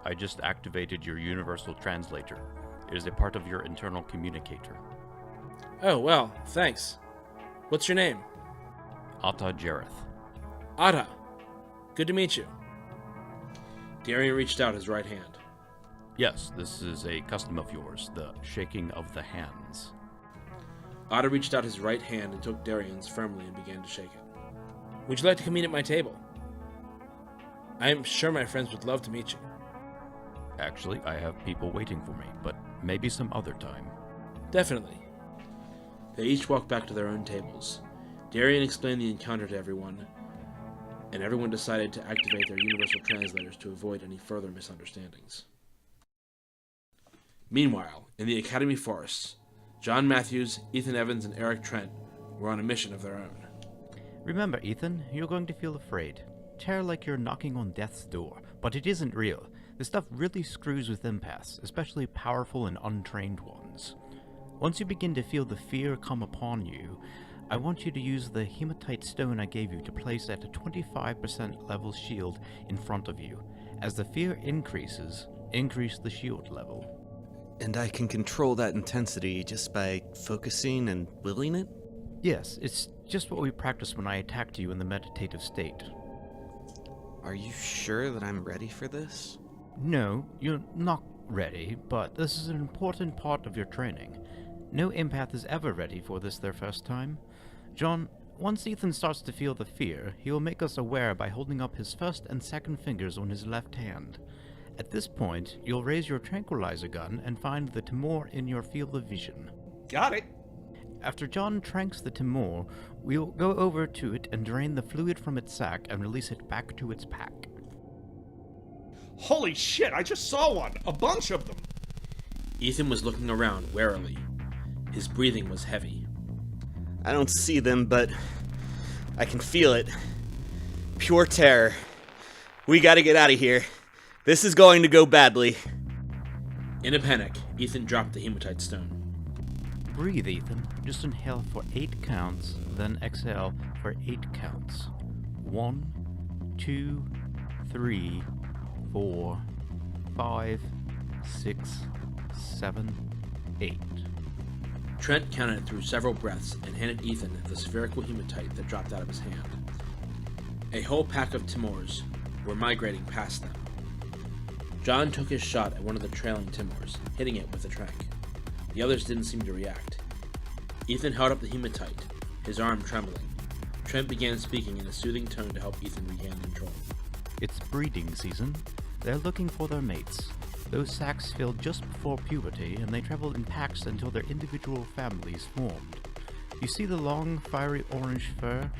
I just activated your universal translator. It is a part of your internal communicator. Oh, well, thanks. What's your name? Atta Jareth. Atta. Good to meet you. Darian reached out his right hand. Yes, this is a custom of yours, the shaking of the hands. Atta reached out his right hand and took Darian's firmly and began to shake it. Would you like to come eat at my table? I am sure my friends would love to meet you. Actually, I have people waiting for me, but maybe some other time. Definitely. They each walked back to their own tables. Darian explained the encounter to everyone, and everyone decided to activate their universal translators to avoid any further misunderstandings. Meanwhile, in the Academy forests, John Matthews, Ethan Evans, and Eric Trent were on a mission of their own. Remember, Ethan, you're going to feel afraid. Tear like you're knocking on death's door, but it isn't real. This stuff really screws with empaths, especially powerful and untrained ones. Once you begin to feel the fear come upon you, I want you to use the hematite stone I gave you to place at a 25% level shield in front of you. As the fear increases, increase the shield level. And I can control that intensity just by focusing and willing it? Yes, it's just what we practiced when I attacked you in the meditative state. Are you sure that I'm ready for this? No, you're not ready, but this is an important part of your training. No empath is ever ready for this their first time. John, once Ethan starts to feel the fear, he will make us aware by holding up his first and second fingers on his left hand. At this point, you'll raise your tranquilizer gun and find the Timor in your field of vision. Got it! After John tranks the Timor, we'll go over to it and drain the fluid from its sac and release it back to its pack. Holy shit, I just saw one! A bunch of them! Ethan was looking around warily. His breathing was heavy. I don't see them, but I can feel it. Pure terror. We gotta get out of here. This is going to go badly. In a panic, Ethan dropped the hematite stone. Breathe, Ethan. Just inhale for 8 counts, then exhale for 8 counts. 1, 2, 3, 4, 5, 6, 7, 8. Trent counted through several breaths and handed Ethan the spherical hematite that dropped out of his hand. A whole pack of Timors were migrating past them. John took his shot at one of the trailing Timors, hitting it with a trank. The others didn't seem to react. Ethan held up the hematite, his arm trembling. Trent began speaking in a soothing tone to help Ethan regain control. It's breeding season. They're looking for their mates. Those sacs fill just before puberty, and they travel in packs until their individual families formed. You see the long, fiery orange fur?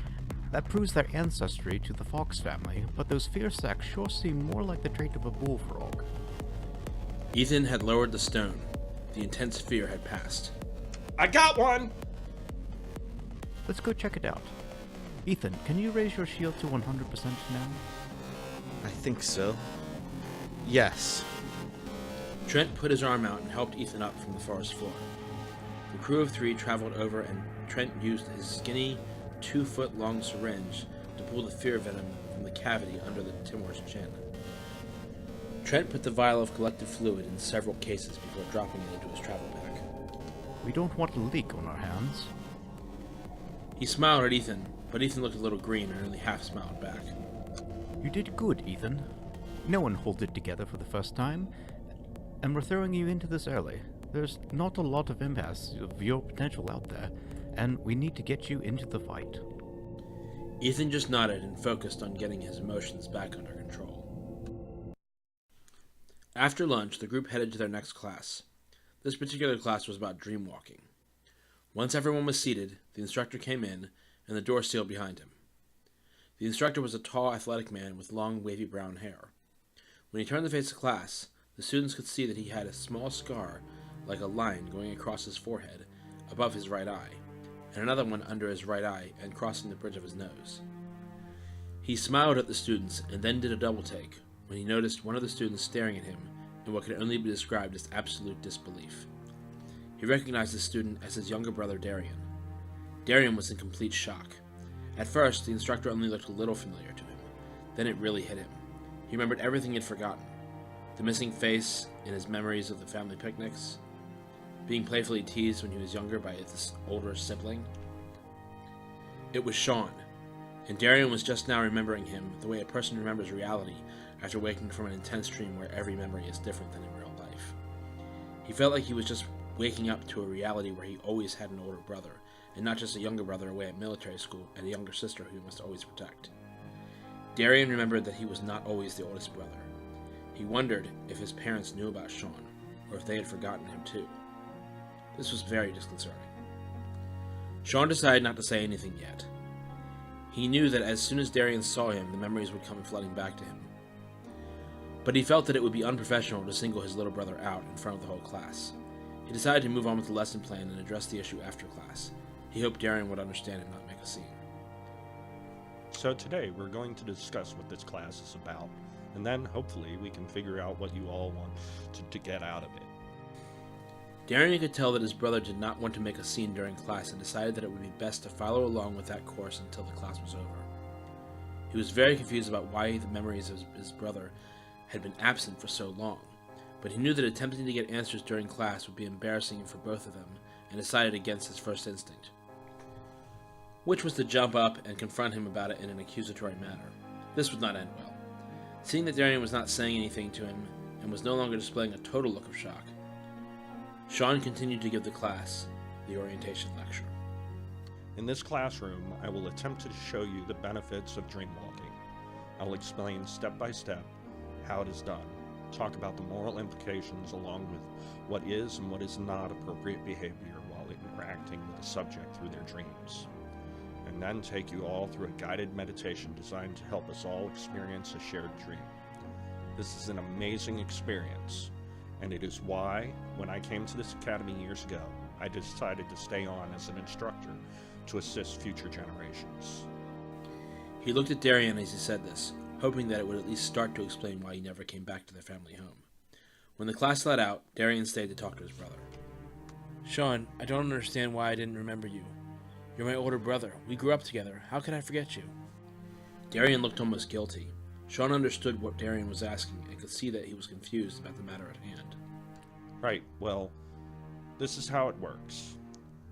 That proves their ancestry to the fox family, but those fierce sacs sure seem more like the trait of a bullfrog. Ethan had lowered the stone. The intense fear had passed. I got one! Let's go check it out. Ethan, can you raise your shield to 100% now? I think so. Yes. Trent put his arm out and helped Ethan up from the forest floor. The crew of 3 traveled over, and Trent used his skinny, 2-foot-long syringe to pull the fear venom from the cavity under the Timor's chin. Trent put the vial of collected fluid in several cases before dropping it into his travel pack. We don't want a leak on our hands. He smiled at Ethan, but Ethan looked a little green and only half smiled back. You did good, Ethan. No one holds it together for the first time, and we're throwing you into this early. There's not a lot of impasse of your potential out there, and we need to get you into the fight. Ethan just nodded and focused on getting his emotions back under control. After lunch, the group headed to their next class. This particular class was about dreamwalking. Once everyone was seated, the instructor came in, and the door sealed behind him. The instructor was a tall, athletic man with long, wavy brown hair. When he turned to face the class, the students could see that he had a small scar, like a line going across his forehead, above his right eye, and another one under his right eye and crossing the bridge of his nose. He smiled at the students and then did a double take when he noticed one of the students staring at him in what could only be described as absolute disbelief. He recognized the student as his younger brother Darian. Darian was in complete shock. At first, the instructor only looked a little familiar to him. Then it really hit him. He remembered everything he had forgotten. The missing face in his memories of the family picnics, being playfully teased when he was younger by his older sibling. It was Sean, and Darian was just now remembering him the way a person remembers reality after waking from an intense dream where every memory is different than in real life. He felt like he was just waking up to a reality where he always had an older brother, and not just a younger brother away at military school and a younger sister who he must always protect. Darian remembered that he was not always the oldest brother. He wondered if his parents knew about Sean, or if they had forgotten him too. This was very disconcerting. Sean decided not to say anything yet. He knew that as soon as Darian saw him, the memories would come flooding back to him. But he felt that it would be unprofessional to single his little brother out in front of the whole class. He decided to move on with the lesson plan and address the issue after class. He hoped Darian would understand and not make a scene. So today we're going to discuss what this class is about, and then hopefully we can figure out what you all want to get out of it. Darian could tell that his brother did not want to make a scene during class and decided that it would be best to follow along with that course until the class was over. He was very confused about why the memories of his brother had been absent for so long, but he knew that attempting to get answers during class would be embarrassing for both of them and decided against his first instinct, which was to jump up and confront him about it in an accusatory manner. This would not end well. Seeing that Darian was not saying anything to him and was no longer displaying a total look of shock, Sean continued to give the class the orientation lecture. In this classroom, I will attempt to show you the benefits of dreamwalking. I will explain step by step how it is done, talk about the moral implications along with what is and what is not appropriate behavior while interacting with the subject through their dreams, and then take you all through a guided meditation designed to help us all experience a shared dream. This is an amazing experience, and it is why, when I came to this academy years ago, I decided to stay on as an instructor to assist future generations. He looked at Darian as he said this, hoping that it would at least start to explain why he never came back to their family home. When the class let out, Darian stayed to talk to his brother. Sean, I don't understand why I didn't remember you. You're my older brother. We grew up together. How could I forget you? Darian looked almost guilty. Sean understood what Darian was asking and could see that he was confused about the matter at hand. Right, well, this is how it works.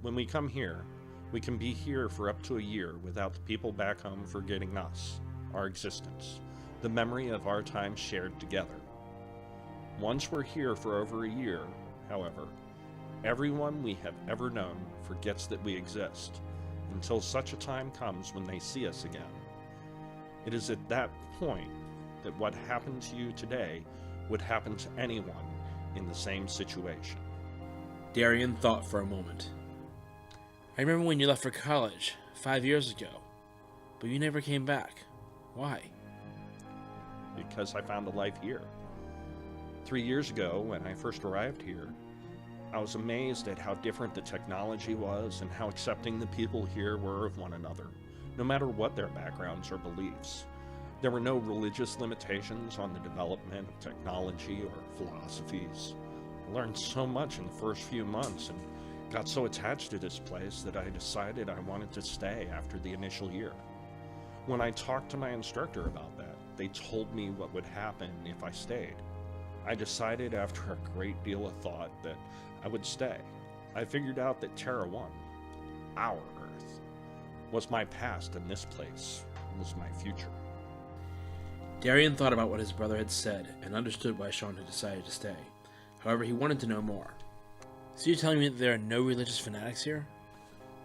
When we come here, we can be here for up to a year without the people back home forgetting us, our existence, the memory of our time shared together. Once we're here for over a year, however, everyone we have ever known forgets that we exist, until such a time comes when they see us again. It is at that point that what happened to you today would happen to anyone in the same situation. Darian thought for a moment. I remember when you left for college, 5 years ago, but you never came back. Why? Because I found a life here. 3 years ago, when I first arrived here, I was amazed at how different the technology was and how accepting the people here were of one another, no matter what their backgrounds or beliefs. There were no religious limitations on the development of technology or philosophies. I learned so much in the first few months and got so attached to this place that I decided I wanted to stay after the initial year. When I talked to my instructor about that, they told me what would happen if I stayed. I decided after a great deal of thought that I would stay. I figured out that Terra 1, our Earth, was my past and this place was my future. Darian thought about what his brother had said and understood why Sean had decided to stay. However, he wanted to know more. So you're telling me that there are no religious fanatics here?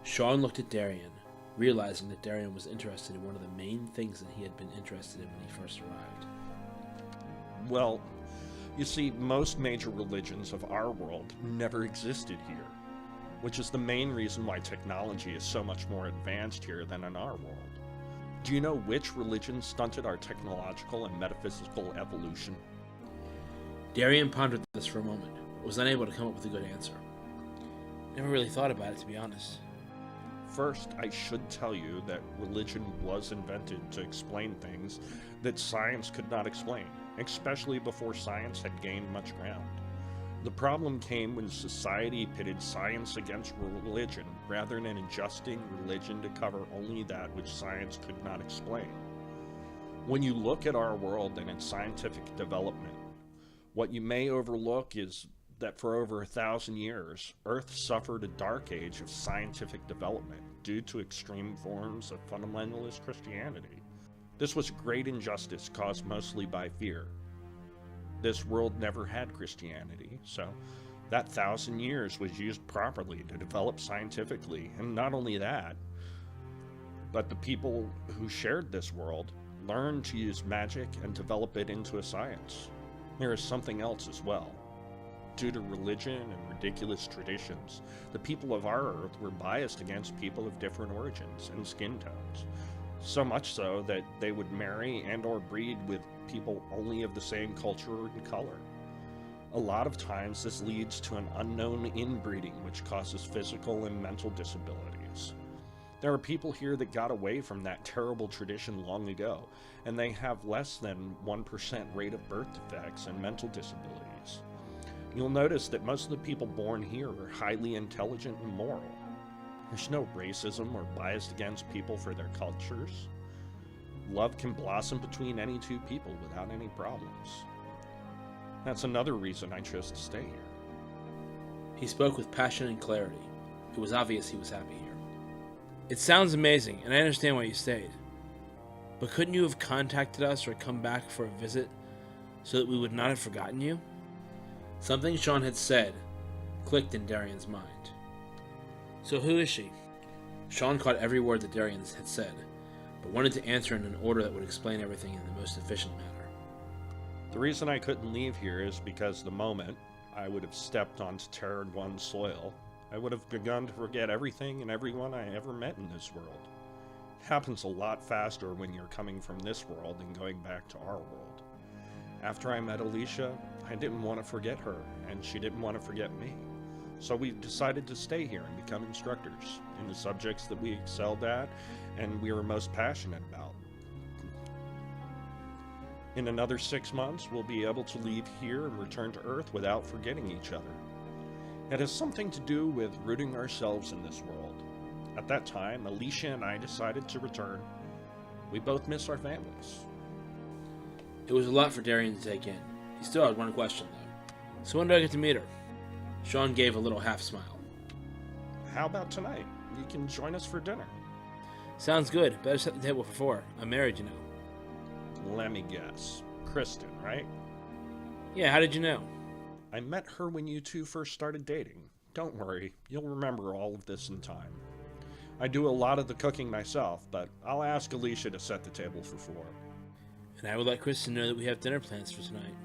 Sean looked at Darian, realizing that Darian was interested in one of the main things that he had been interested in when he first arrived. Well, you see, most major religions of our world never existed here, which is the main reason why technology is so much more advanced here than in our world. Do you know which religion stunted our technological and metaphysical evolution? Darian pondered this for a moment, but was unable to come up with a good answer. Never really thought about it, to be honest. First, I should tell you that religion was invented to explain things that science could not explain, especially before science had gained much ground. The problem came when society pitted science against religion rather than adjusting religion to cover only that which science could not explain. When you look at our world and its scientific development, what you may overlook is that for over 1,000 years, Earth suffered a dark age of scientific development due to extreme forms of fundamentalist Christianity. This was a great injustice caused mostly by fear. This world never had Christianity, so that 1,000 years was used properly to develop scientifically, and not only that, but the people who shared this world learned to use magic and develop it into a science. There is something else as well. Due to religion and ridiculous traditions, the people of our Earth were biased against people of different origins and skin tones. So much so that they would marry and or breed with people only of the same culture and color. A lot of times this leads to an unknown inbreeding which causes physical and mental disabilities. There are people here that got away from that terrible tradition long ago, and they have less than 1% rate of birth defects and mental disabilities. You'll notice that most of the people born here are highly intelligent and moral. There's no racism or bias against people for their cultures. Love can blossom between any two people without any problems. That's another reason I chose to stay here. He spoke with passion and clarity. It was obvious he was happy here. It sounds amazing, and I understand why you stayed. But couldn't you have contacted us or come back for a visit so that we would not have forgotten you? Something Sean had said clicked in Darian's mind. So who is she? Sean caught every word that Darian had said, but wanted to answer in an order that would explain everything in the most efficient manner. The reason I couldn't leave here is because the moment I would have stepped onto Terra 1 soil, I would have begun to forget everything and everyone I ever met in this world. It happens a lot faster when you're coming from this world and going back to our world. After I met Alicia, I didn't want to forget her, and she didn't want to forget me. So we decided to stay here and become instructors in the subjects that we excelled at and we were most passionate about. In another 6 months, we'll be able to leave here and return to Earth without forgetting each other. It has something to do with rooting ourselves in this world. At that time, Alicia and I decided to return. We both miss our families. It was a lot for Darian to take in. He still had one question, though. So when do I get to meet her? Sean gave a little half smile. How about tonight? You can join us for dinner. Sounds good. Better set the table for 4. I'm married, you know. Let me guess. Kristen, right? Yeah, how did you know? I met her when you two first started dating. Don't worry, you'll remember all of this in time. I do a lot of the cooking myself, but I'll ask Alicia to set the table for 4. And I will let Kristen know that we have dinner plans for tonight.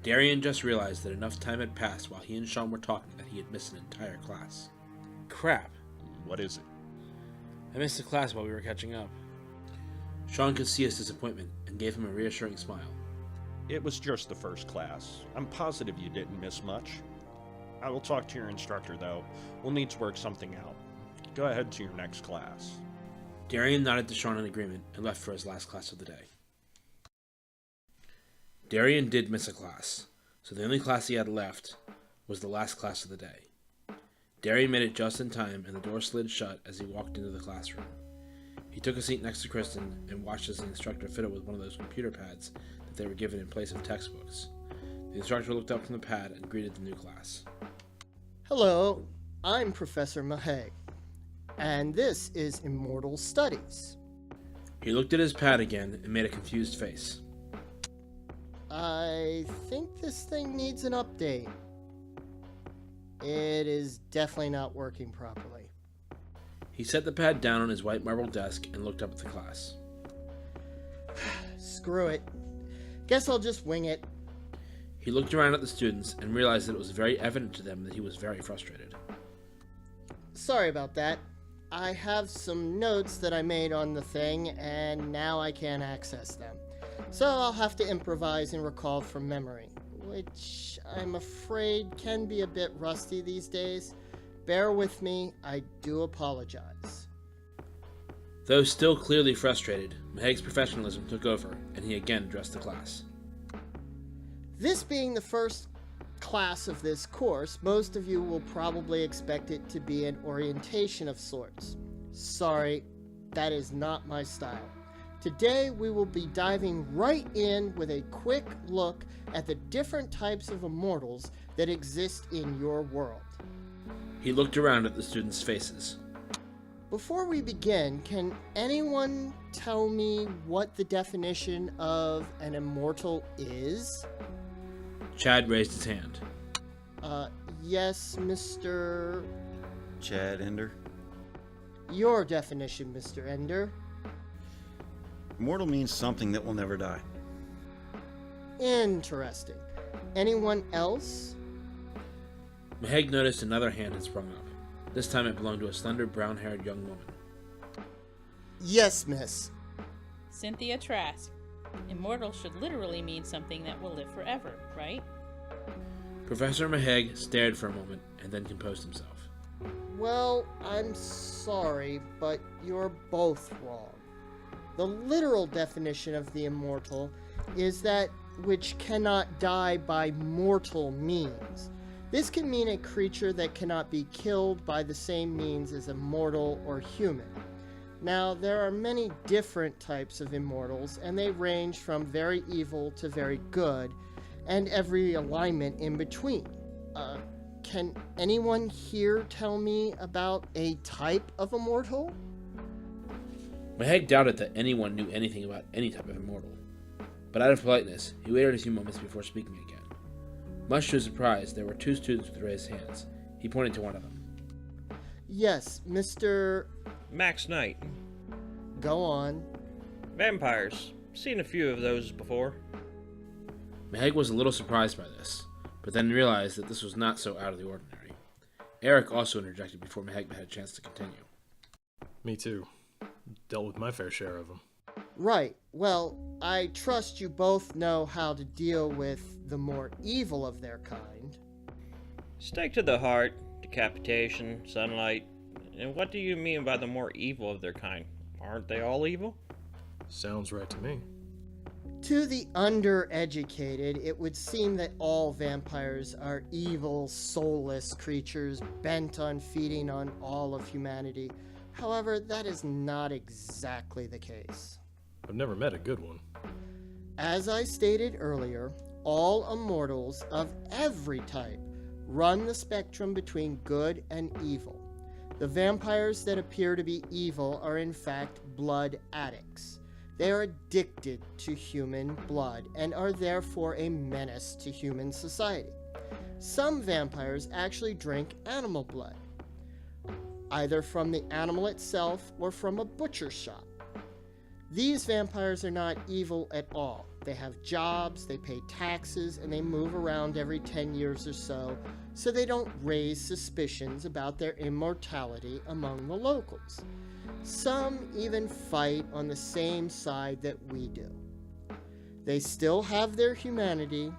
Darian just realized that enough time had passed while he and Sean were talking that he had missed an entire class. Crap. What is it? I missed a class while we were catching up. Sean could see his disappointment and gave him a reassuring smile. It was just the first class. I'm positive you didn't miss much. I will talk to your instructor, though. We'll need to work something out. Go ahead to your next class. Darian nodded to Sean in agreement and left for his last class of the day. Darian did miss a class, so the only class he had left was the last class of the day. Darian made it just in time, and the door slid shut as he walked into the classroom. He took a seat next to Kristen and watched as the instructor fitted with one of those computer pads that they were given in place of textbooks. The instructor looked up from the pad and greeted the new class. Hello, I'm Professor Maheg, and this is Immortal Studies. He looked at his pad again and made a confused face. I think this thing needs an update. It is definitely not working properly. He set the pad down on his white marble desk and looked up at the class. Screw it. Guess I'll just wing it. He looked around at the students and realized that it was very evident to them that he was very frustrated. Sorry about that. I have some notes that I made on the thing, and now I can't access them. So I'll have to improvise and recall from memory, which I'm afraid can be a bit rusty these days. Bear with me, I do apologize. Though still clearly frustrated, Maheg's professionalism took over, and he again addressed the class. This being the first class of this course, most of you will probably expect it to be an orientation of sorts. Sorry, that is not my style. Today we will be diving right in with a quick look at the different types of immortals that exist in your world. He looked around at the students' faces. Before we begin, can anyone tell me what the definition of an immortal is? Chad raised his hand. Yes, Mr. Chad Ender. Your definition, Mr. Ender. Immortal means something that will never die. Interesting. Anyone else? Maheg noticed another hand had sprung up. This time it belonged to a slender, brown-haired young woman. Yes, miss. Cynthia Trask. Immortal should literally mean something that will live forever, right? Professor Maheg stared for a moment and then composed himself. Well, I'm sorry, but you're both wrong. The literal definition of the immortal is that which cannot die by mortal means. This can mean a creature that cannot be killed by the same means as a mortal or human. Now, there are many different types of immortals, and they range from very evil to very good, and every alignment in between. Can anyone here tell me about a type of immortal? Maheg doubted that anyone knew anything about any type of immortal, but out of politeness, he waited a few moments before speaking again. Much to his surprise, there were 2 students with raised hands. He pointed to one of them. Yes, Mr. Max Knight. Go on. Vampires. Seen a few of those before. Maheg was a little surprised by this, but then realized that this was not so out of the ordinary. Eric also interjected before Maheg had a chance to continue. Me too. Dealt with my fair share of them. Right. Well, I trust you both know how to deal with the more evil of their kind. Stake to the heart, decapitation, sunlight. And what do you mean by the more evil of their kind? Aren't they all evil? Sounds right to me. To the undereducated, it would seem that all vampires are evil, soulless creatures bent on feeding on all of humanity. However, that is not exactly the case. I've never met a good one. As I stated earlier, all immortals of every type run the spectrum between good and evil. The vampires that appear to be evil are in fact blood addicts. They are addicted to human blood and are therefore a menace to human society. Some vampires actually drink animal blood, either from the animal itself or from a butcher shop. These vampires are not evil at all. They have jobs, they pay taxes, and they move around every 10 years or so they don't raise suspicions about their immortality among the locals. Some even fight on the same side that we do. They still have their humanity.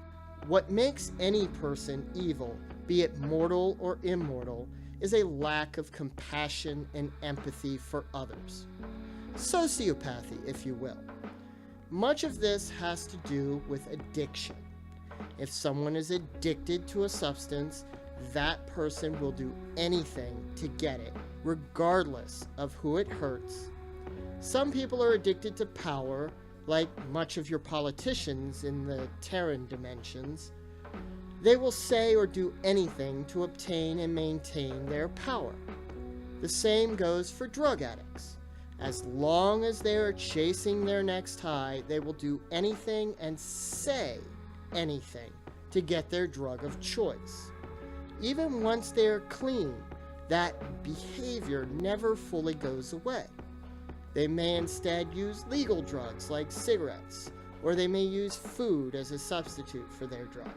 What makes any person evil, be it mortal or immortal, is a lack of compassion and empathy for others. Sociopathy, if you will. Much of this has to do with addiction. If someone is addicted to a substance, that person will do anything to get it, regardless of who it hurts. Some people are addicted to power, like much of your politicians in the Terran dimensions. They will say or do anything to obtain and maintain their power. The same goes for drug addicts. As long as they are chasing their next high, they will do anything and say anything to get their drug of choice. Even once they are clean, that behavior never fully goes away. They may instead use legal drugs like cigarettes, or they may use food as a substitute for their drug.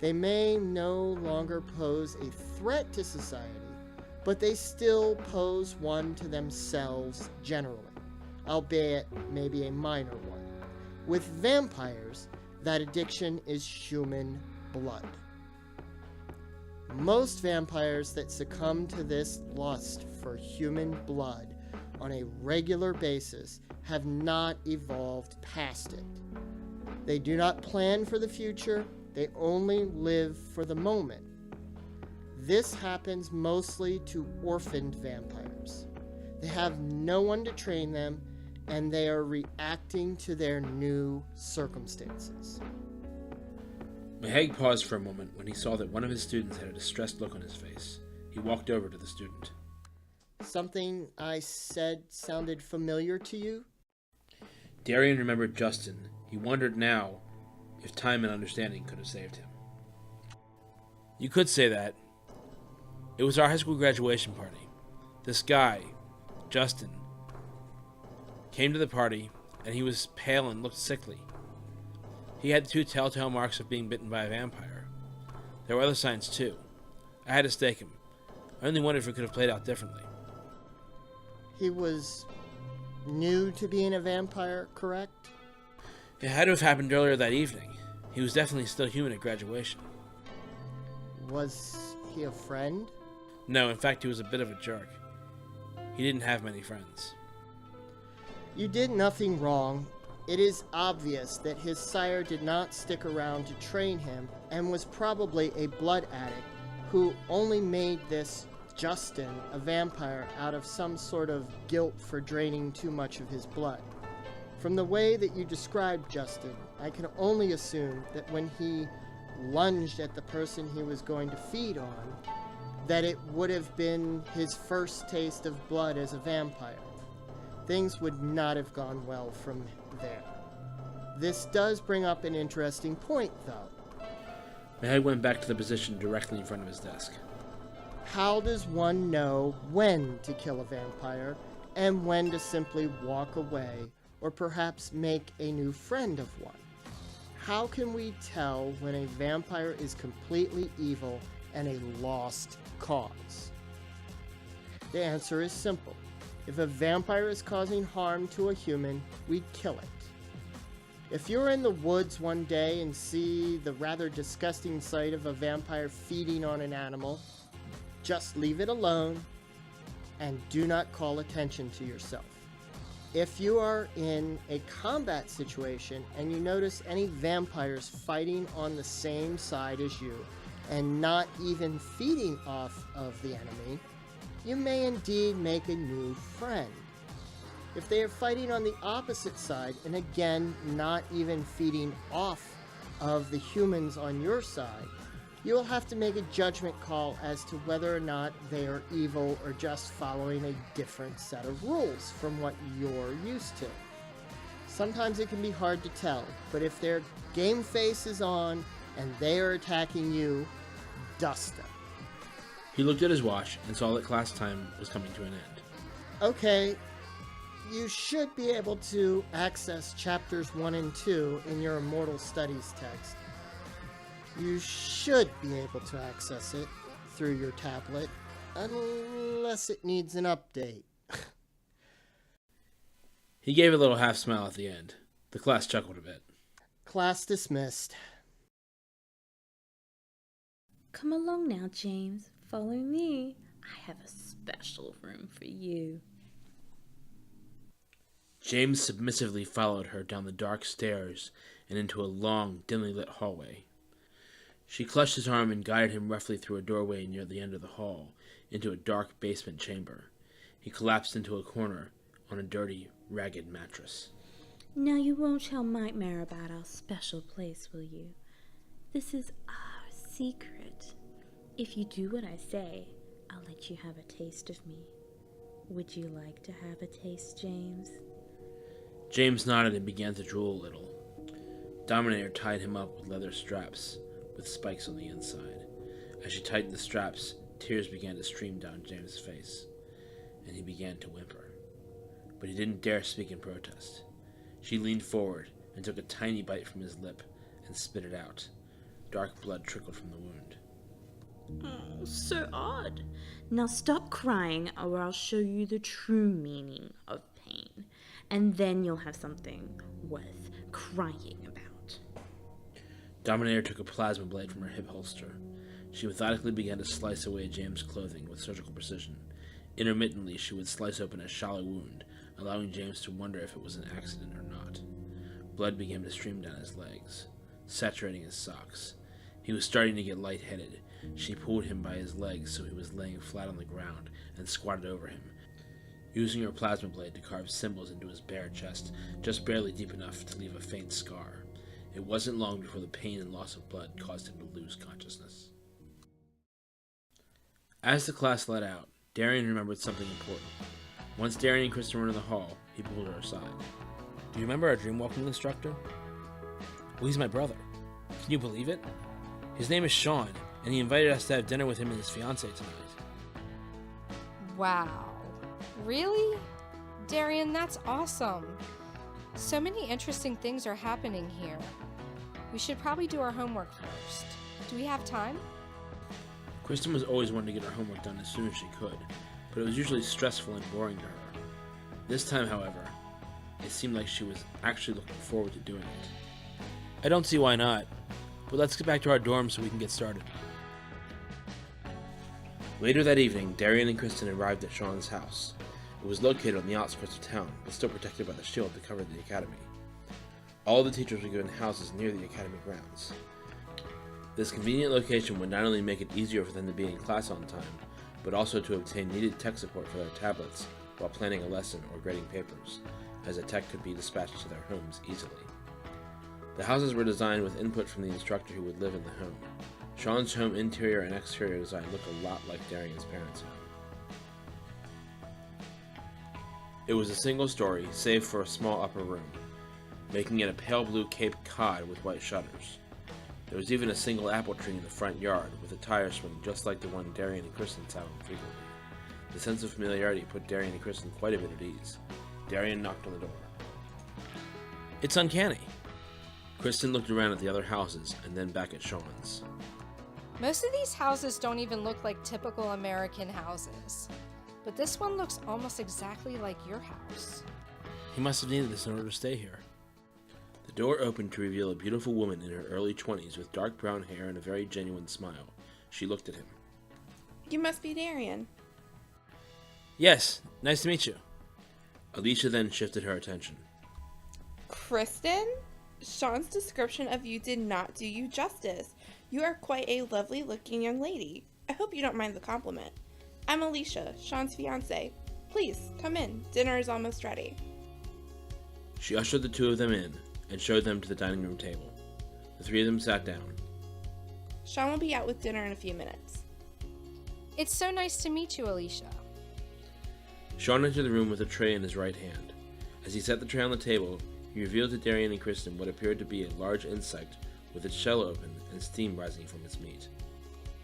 They may no longer pose a threat to society, but they still pose one to themselves generally, albeit maybe a minor one. With vampires, that addiction is human blood. Most vampires that succumb to this lust for human blood on a regular basis have not evolved past it. They do not plan for the future, they only live for the moment. This happens mostly to orphaned vampires. They have no one to train them, and they are reacting to their new circumstances. Maheg paused for a moment when he saw that one of his students had a distressed look on his face. He walked over to the student. Something I said sounded familiar to you? Darian remembered Justin. He wondered now if time and understanding could have saved him. You could say that. It was our high school graduation party. This guy, Justin, came to the party, and he was pale and looked sickly. He had the 2 telltale marks of being bitten by a vampire. There were other signs too. I had to stake him. I only wondered if it could have played out differently. He was new to being a vampire, correct? It had to have happened earlier that evening. He was definitely still human at graduation. Was he a friend? No, in fact, he was a bit of a jerk. He didn't have many friends. You did nothing wrong. It is obvious that his sire did not stick around to train him and was probably a blood addict who only made this Justin a vampire out of some sort of guilt for draining too much of his blood. From the way that you described Justin, I can only assume that when he lunged at the person he was going to feed on, that it would have been his first taste of blood as a vampire. Things would not have gone well from there. This does bring up an interesting point, though. Maheg went back to the position directly in front of his desk. How does one know when to kill a vampire and when to simply walk away or perhaps make a new friend of one? How can we tell when a vampire is completely evil and a lost cause? The answer is simple. If a vampire is causing harm to a human, we kill it. If you're in the woods one day and see the rather disgusting sight of a vampire feeding on an animal, just leave it alone and do not call attention to yourself. If you are in a combat situation and you notice any vampires fighting on the same side as you and not even feeding off of the enemy, you may indeed make a new friend. If they are fighting on the opposite side and again not even feeding off of the humans on your side, you will have to make a judgment call as to whether or not they are evil or just following a different set of rules from what you're used to. Sometimes it can be hard to tell, but if their game face is on and they are attacking you, dust them. He looked at his watch and saw that class time was coming to an end. Okay, you should be able to access chapters 1 and 2 in your Immortal Studies text. You should be able to access it through your tablet, unless it needs an update. He gave a little half smile at the end. The class chuckled a bit. Class dismissed. Come along now, James. Follow me. I have a special room for you. James submissively followed her down the dark stairs and into a long, dimly lit hallway. She clutched his arm and guided him roughly through a doorway near the end of the hall, into a dark basement chamber. He collapsed into a corner on a dirty, ragged mattress. Now you won't tell Nightmare about our special place, will you? This is our secret. If you do what I say, I'll let you have a taste of me. Would you like to have a taste, James? James nodded and began to drool a little. Dominator tied him up with leather straps with spikes on the inside. As she tightened the straps, tears began to stream down James' face, and he began to whimper. But he didn't dare speak in protest. She leaned forward and took a tiny bite from his lip and spit it out. Dark blood trickled from the wound. Oh, so odd. Now stop crying, or I'll show you the true meaning of pain. And then you'll have something worth crying about. Dominator took a plasma blade from her hip holster. She methodically began to slice away James' clothing with surgical precision. Intermittently, she would slice open a shallow wound, allowing James to wonder if it was an accident or not. Blood began to stream down his legs, saturating his socks. He was starting to get lightheaded. She pulled him by his legs so he was laying flat on the ground and squatted over him, using her plasma blade to carve symbols into his bare chest, just barely deep enough to leave a faint scar. It wasn't long before the pain and loss of blood caused him to lose consciousness. As the class let out, Darian remembered something important. Once Darian and Kristen were in the hall, he pulled her aside. Do you remember our dreamwalking instructor? Well, he's my brother. Can you believe it? His name is Sean, and he invited us to have dinner with him and his fiancée tonight. Wow. Really? Darian, that's awesome. So many interesting things are happening here. We should probably do our homework first. Do we have time? Kristen was always wanting to get her homework done as soon as she could, but it was usually stressful and boring to her. This time, however, it seemed like she was actually looking forward to doing it. I don't see why not, but let's get back to our dorm so we can get started. Later that evening, Darian and Kristen arrived at Sean's house. It was located on the outskirts of town, but still protected by the shield that covered the academy. All the teachers were given houses near the academy grounds. This convenient location would not only make it easier for them to be in class on time, but also to obtain needed tech support for their tablets while planning a lesson or grading papers, as the tech could be dispatched to their homes easily. The houses were designed with input from the instructor who would live in the home. Sean's home interior and exterior design looked a lot like Darian's parents' home. It was a single story, save for a small upper room, making it a pale blue Cape Cod with white shutters. There was even a single apple tree in the front yard, with a tire swing just like the one Darian and Kristen sat on frequently. The sense of familiarity put Darian and Kristen quite a bit at ease. Darian knocked on the door. It's uncanny. Kristen looked around at the other houses, and then back at Sean's. Most of these houses don't even look like typical American houses. but this one looks almost exactly like your house. He must have needed this in order to stay here. The door opened to reveal a beautiful woman in her early 20s with dark brown hair and a very genuine smile. She looked at him. You must be Darian. Yes, nice to meet you. Alicia then shifted her attention. Kristen? Sean's description of you did not do you justice. You are quite a lovely looking young lady. I hope you don't mind the compliment. I'm Alicia, Sean's fiance. Please, come in. Dinner is almost ready. She ushered the two of them in and showed them to the dining room table. The three of them sat down. Sean will be out with dinner in a few minutes. It's so nice to meet you, Alicia. Sean entered the room with a tray in his right hand. As he set the tray on the table, he revealed to Darian and Kristen what appeared to be a large insect with its shell open and steam rising from its meat.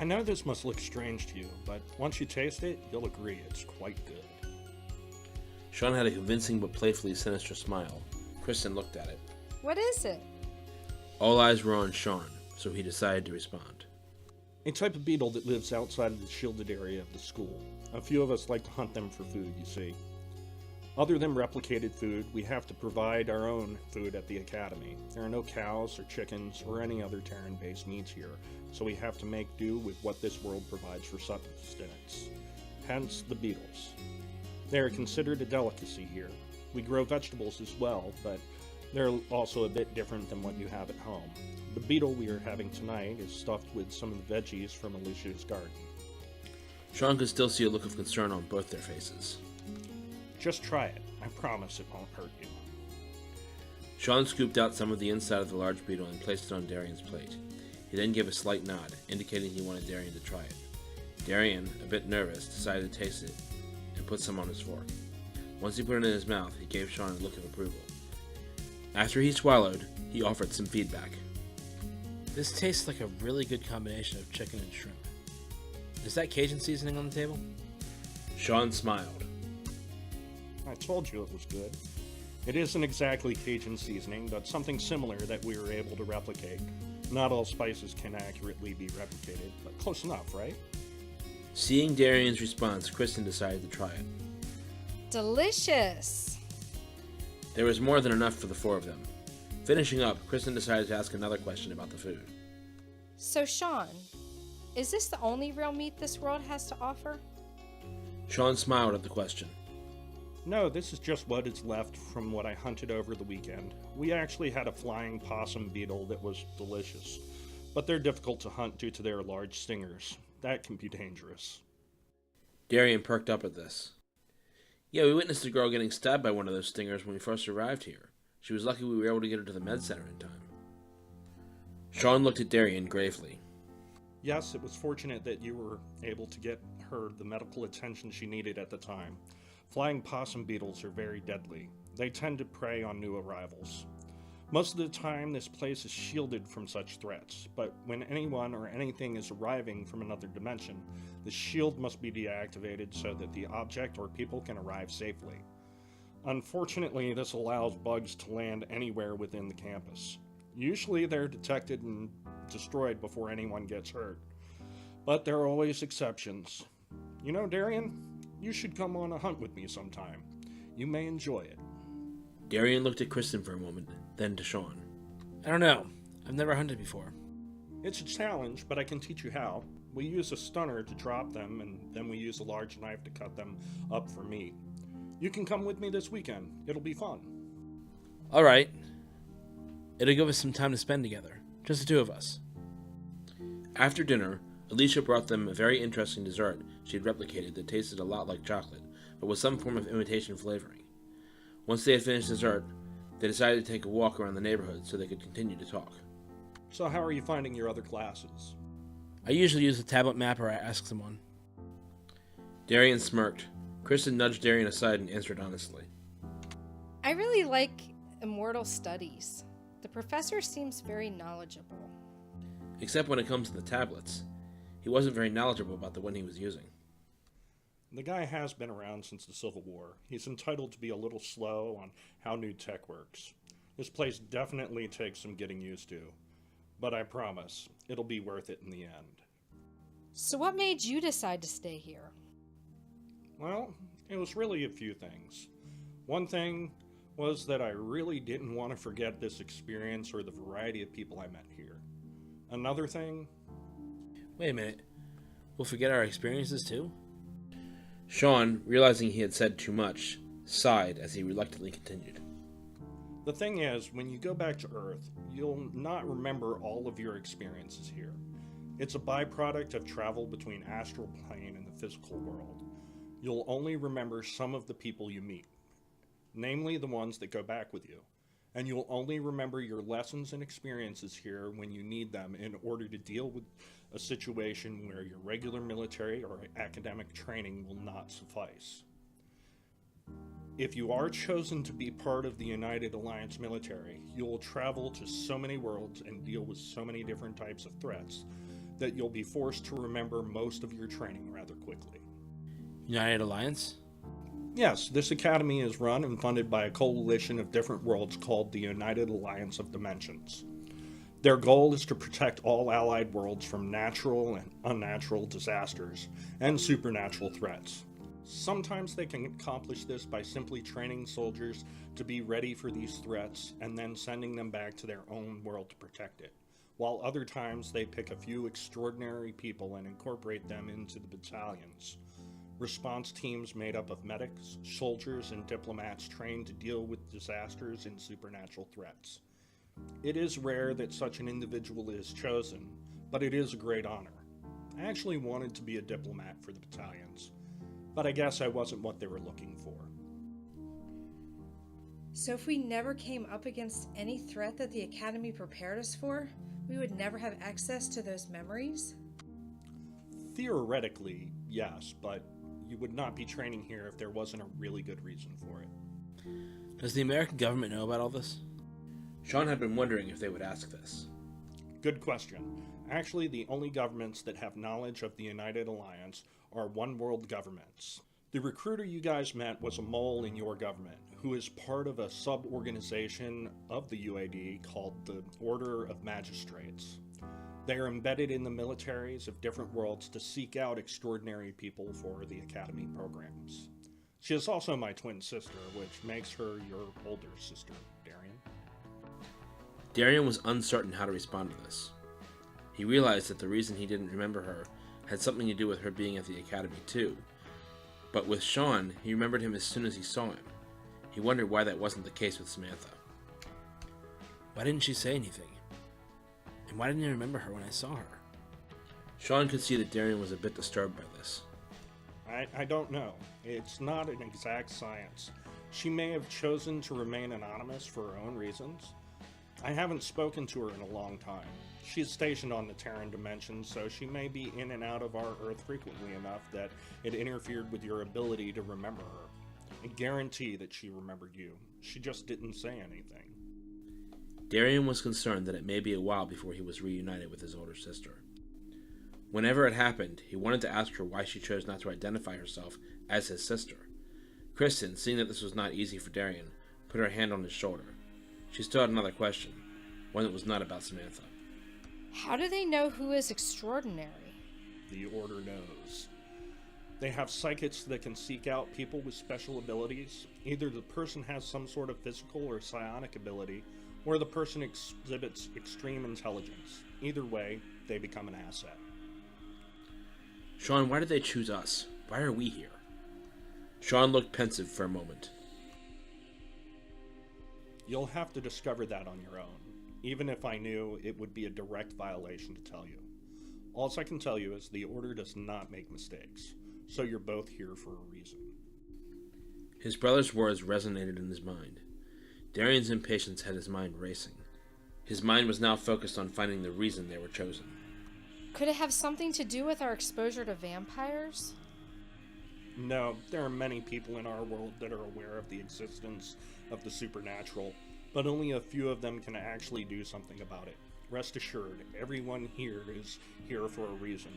I know this must look strange to you, but once you taste it, you'll agree it's quite good. Sean had a convincing but playfully sinister smile. Kristen looked at it. What is it? All eyes were on Sean, so he decided to respond. A type of beetle that lives outside of the shielded area of the school. A few of us like to hunt them for food, you see. Other than replicated food, we have to provide our own food at the academy. There are no cows or chickens or any other Terran-based meats here, so we have to make do with what this world provides for sustenance. Hence the beetles. They are considered a delicacy here. We grow vegetables as well, but they're also a bit different than what you have at home. The beetle we are having tonight is stuffed with some of the veggies from Alicia's garden. Sean could still see a look of concern on both their faces. Just try it. I promise it won't hurt you. Sean scooped out some of the inside of the large beetle and placed it on Darian's plate. He then gave a slight nod, indicating he wanted Darian to try it. Darian, a bit nervous, decided to taste it and put some on his fork. Once he put it in his mouth, he gave Sean a look of approval. After he swallowed, he offered some feedback. This tastes like a really good combination of chicken and shrimp. Is that Cajun seasoning on the table? Sean smiled. I told you it was good. It isn't exactly Cajun seasoning, but something similar that we were able to replicate. Not all spices can accurately be replicated, but close enough, right? Seeing Darian's response, Kristen decided to try it. Delicious! There was more than enough for the four of them. Finishing up, Kristen decided to ask another question about the food. So, Sean, is this the only real meat this world has to offer? Sean smiled at the question. No, this is just what is left from what I hunted over the weekend. We actually had a flying possum beetle that was delicious, but they're difficult to hunt due to their large stingers. That can be dangerous. Darian perked up at this. Yeah, we witnessed a girl getting stabbed by one of those stingers when we first arrived here. She was lucky we were able to get her to the med center in time. Sean looked at Darian gravely. Yes, it was fortunate that you were able to get her the medical attention she needed at the time. Flying possum beetles are very deadly. They tend to prey on new arrivals. Most of the time, this place is shielded from such threats, but when anyone or anything is arriving from another dimension, the shield must be deactivated so that the object or people can arrive safely. Unfortunately, this allows bugs to land anywhere within the campus. Usually they're detected and destroyed before anyone gets hurt, but there are always exceptions. You know, Darian, you should come on a hunt with me sometime. You may enjoy it. Darian looked at Kristen for a moment, then to Sean. I don't know. I've never hunted before. It's a challenge, but I can teach you how. We use a stunner to drop them, and then we use a large knife to cut them up for meat. You can come with me this weekend. It'll be fun. All right. It'll give us some time to spend together. Just the two of us. After dinner, Alicia brought them a very interesting dessert she had replicated that tasted a lot like chocolate, but with some form of imitation flavoring. Once they had finished dessert, they decided to take a walk around the neighborhood so they could continue to talk. So how are you finding your other classes? I usually use the tablet map or I ask someone. Darian smirked. Kristen nudged Darian aside and answered honestly. I really like Immortal Studies. The professor seems very knowledgeable. Except when it comes to the tablets. He wasn't very knowledgeable about the one he was using. The guy has been around since the Civil War. He's entitled to be a little slow on how new tech works. This place definitely takes some getting used to. But I promise, it'll be worth it in the end. So what made you decide to stay here? Well, it was really a few things. One thing was that I really didn't want to forget this experience or the variety of people I met here. Another thing... Wait a minute. We'll forget our experiences too? Sean, realizing he had said too much, sighed as he reluctantly continued. The thing is, when you go back to Earth, you'll not remember all of your experiences here. It's a byproduct of travel between astral plane and the physical world. You'll only remember some of the people you meet, namely the ones that go back with you. And you'll only remember your lessons and experiences here when you need them in order to deal with a situation where your regular military or academic training will not suffice. If you are chosen to be part of the United Alliance military, you will travel to so many worlds and deal with so many different types of threats that you'll be forced to remember most of your training rather quickly. United Alliance? Yes, this academy is run and funded by a coalition of different worlds called the United Alliance of Dimensions. Their goal is to protect all allied worlds from natural and unnatural disasters and supernatural threats. Sometimes they can accomplish this by simply training soldiers to be ready for these threats and then sending them back to their own world to protect it, while other times they pick a few extraordinary people and incorporate them into the battalions. Response teams made up of medics, soldiers, and diplomats trained to deal with disasters and supernatural threats. It is rare that such an individual is chosen, but it is a great honor. I actually wanted to be a diplomat for the battalions, but I guess I wasn't what they were looking for. So if we never came up against any threat that the Academy prepared us for, we would never have access to those memories? Theoretically, yes, but you would not be training here if there wasn't a really good reason for it. Does the American government know about all this? Sean had been wondering if they would ask this. Good question. Actually, the only governments that have knowledge of the United Alliance are one-world governments. The recruiter you guys met was a mole in your government, who is part of a sub-organization of the UAD called the Order of Magistrates. They are embedded in the militaries of different worlds to seek out extraordinary people for the Academy programs. She is also my twin sister, which makes her your older sister, Darian. Darian was uncertain how to respond to this. He realized that the reason he didn't remember her had something to do with her being at the Academy too. But with Sean, he remembered him as soon as he saw him. He wondered why that wasn't the case with Samantha. Why didn't she say anything? And why didn't I remember her when I saw her? Sean could see that Darian was a bit disturbed by this. I don't know. It's not an exact science. She may have chosen to remain anonymous for her own reasons. I haven't spoken to her in a long time. She's stationed on the Terran dimension, so she may be in and out of our Earth frequently enough that it interfered with your ability to remember her. I guarantee that she remembered you. She just didn't say anything. Darian was concerned that it may be a while before he was reunited with his older sister. Whenever it happened, he wanted to ask her why she chose not to identify herself as his sister. Kristen, seeing that this was not easy for Darian, put her hand on his shoulder. She still had another question, one that was not about Samantha. How do they know who is extraordinary? The Order knows. They have psychics that can seek out people with special abilities. Either the person has some sort of physical or psionic ability, or the person exhibits extreme intelligence. Either way, they become an asset. Sean, why did they choose us? Why are we here? Sean looked pensive for a moment. You'll have to discover that on your own. Even if I knew, it would be a direct violation to tell you. All I can tell you is the Order does not make mistakes, so you're both here for a reason. His brother's words resonated in his mind. Darian's impatience had his mind racing. His mind was now focused on finding the reason they were chosen. Could it have something to do with our exposure to vampires? No, there are many people in our world that are aware of the existence of the supernatural, but only a few of them can actually do something about it. Rest assured, everyone here is here for a reason.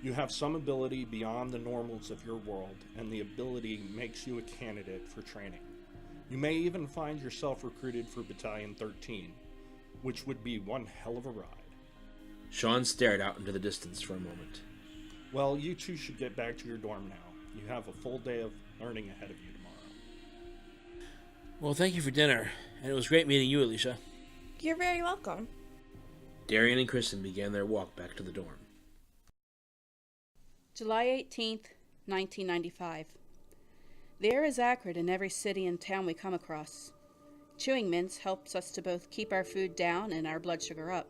You have some ability beyond the normals of your world, and the ability makes you a candidate for training. You may even find yourself recruited for Battalion 13, which would be one hell of a ride. Sean stared out into the distance for a moment. Well, you two should get back to your dorm now. You have a full day of learning ahead of you tomorrow. Well, thank you for dinner, and it was great meeting you, Alicia. You're very welcome. Darian and Kristen began their walk back to the dorm. July 18th, 1995. The air is acrid in every city and town we come across. Chewing mints helps us to both keep our food down and our blood sugar up.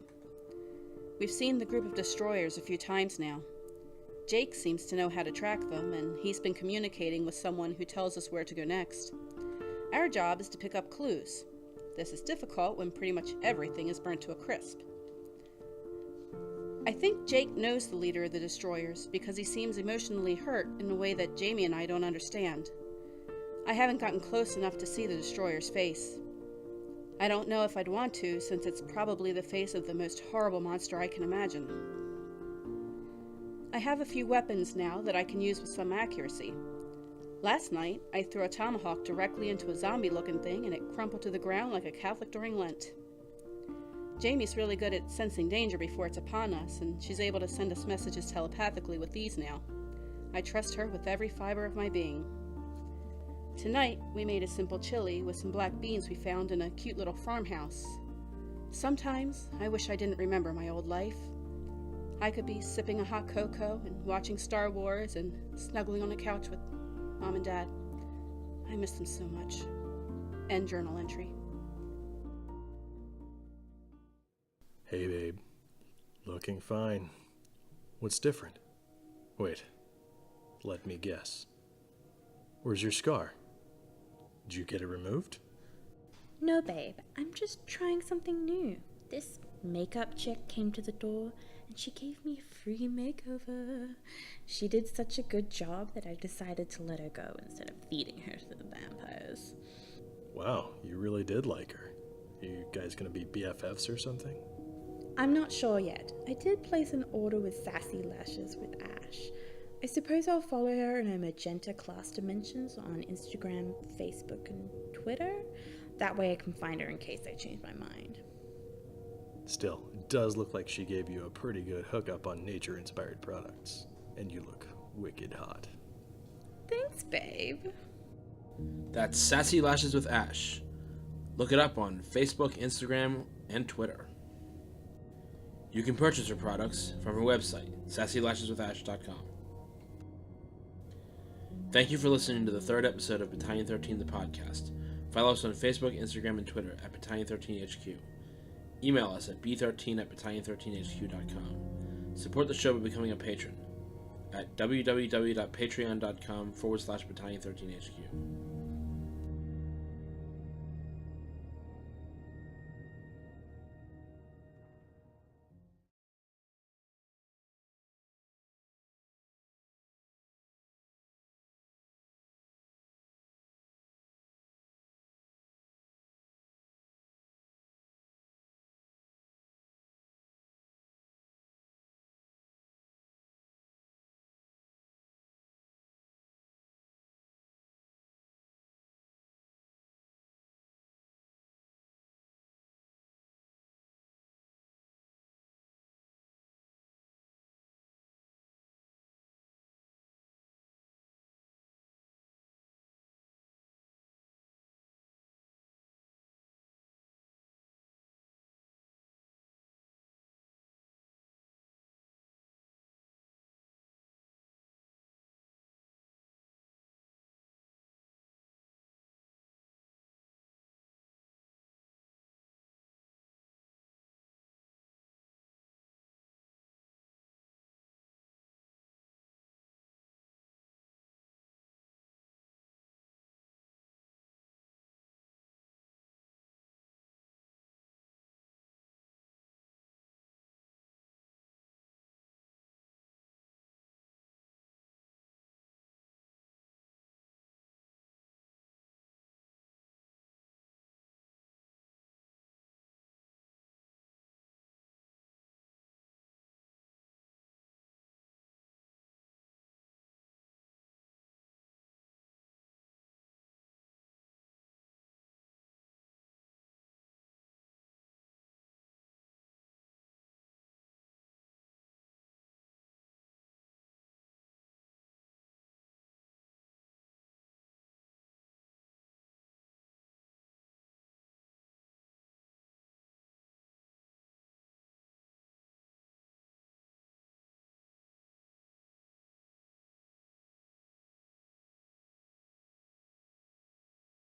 We've seen the group of destroyers a few times now. Jake seems to know how to track them, and he's been communicating with someone who tells us where to go next. Our job is to pick up clues. This is difficult when pretty much everything is burnt to a crisp. I think Jake knows the leader of the destroyers because he seems emotionally hurt in a way that Jamie and I don't understand. I haven't gotten close enough to see the destroyer's face. I don't know if I'd want to, since it's probably the face of the most horrible monster I can imagine. I have a few weapons now that I can use with some accuracy. Last night, I threw a tomahawk directly into a zombie-looking thing and it crumpled to the ground like a Catholic during Lent. Jamie's really good at sensing danger before it's upon us, and she's able to send us messages telepathically with these now. I trust her with every fiber of my being. Tonight, we made a simple chili with some black beans we found in a cute little farmhouse. Sometimes, I wish I didn't remember my old life. I could be sipping a hot cocoa and watching Star Wars and snuggling on the couch with Mom and Dad. I miss them so much. End journal entry. Hey, babe. Looking fine. What's different? Wait. Let me guess. Where's your scar? Did you get it removed? No, babe. I'm just trying something new. This makeup chick came to the door and she gave me a free makeover. She did such a good job that I decided to let her go instead of feeding her to the vampires. Wow, you really did like her. You guys gonna be BFFs or something? I'm not sure yet. I did place an order with Sassy Lashes with Ash. I suppose I'll follow her in her magenta class dimensions on Instagram, Facebook, and Twitter. That way I can find her in case I change my mind. Still, it does look like she gave you a pretty good hookup on nature-inspired products. And you look wicked hot. Thanks, babe. That's Sassy Lashes with Ash. Look it up on Facebook, Instagram, and Twitter. You can purchase her products from her website, sassylasheswithash.com. Thank you for listening to the third episode of Battalion 13, the podcast. Follow us on Facebook, Instagram, and Twitter at Battalion13HQ. Email us at b13@battalion13hq.com. Support the show by becoming a patron at www.patreon.com/Battalion13HQ.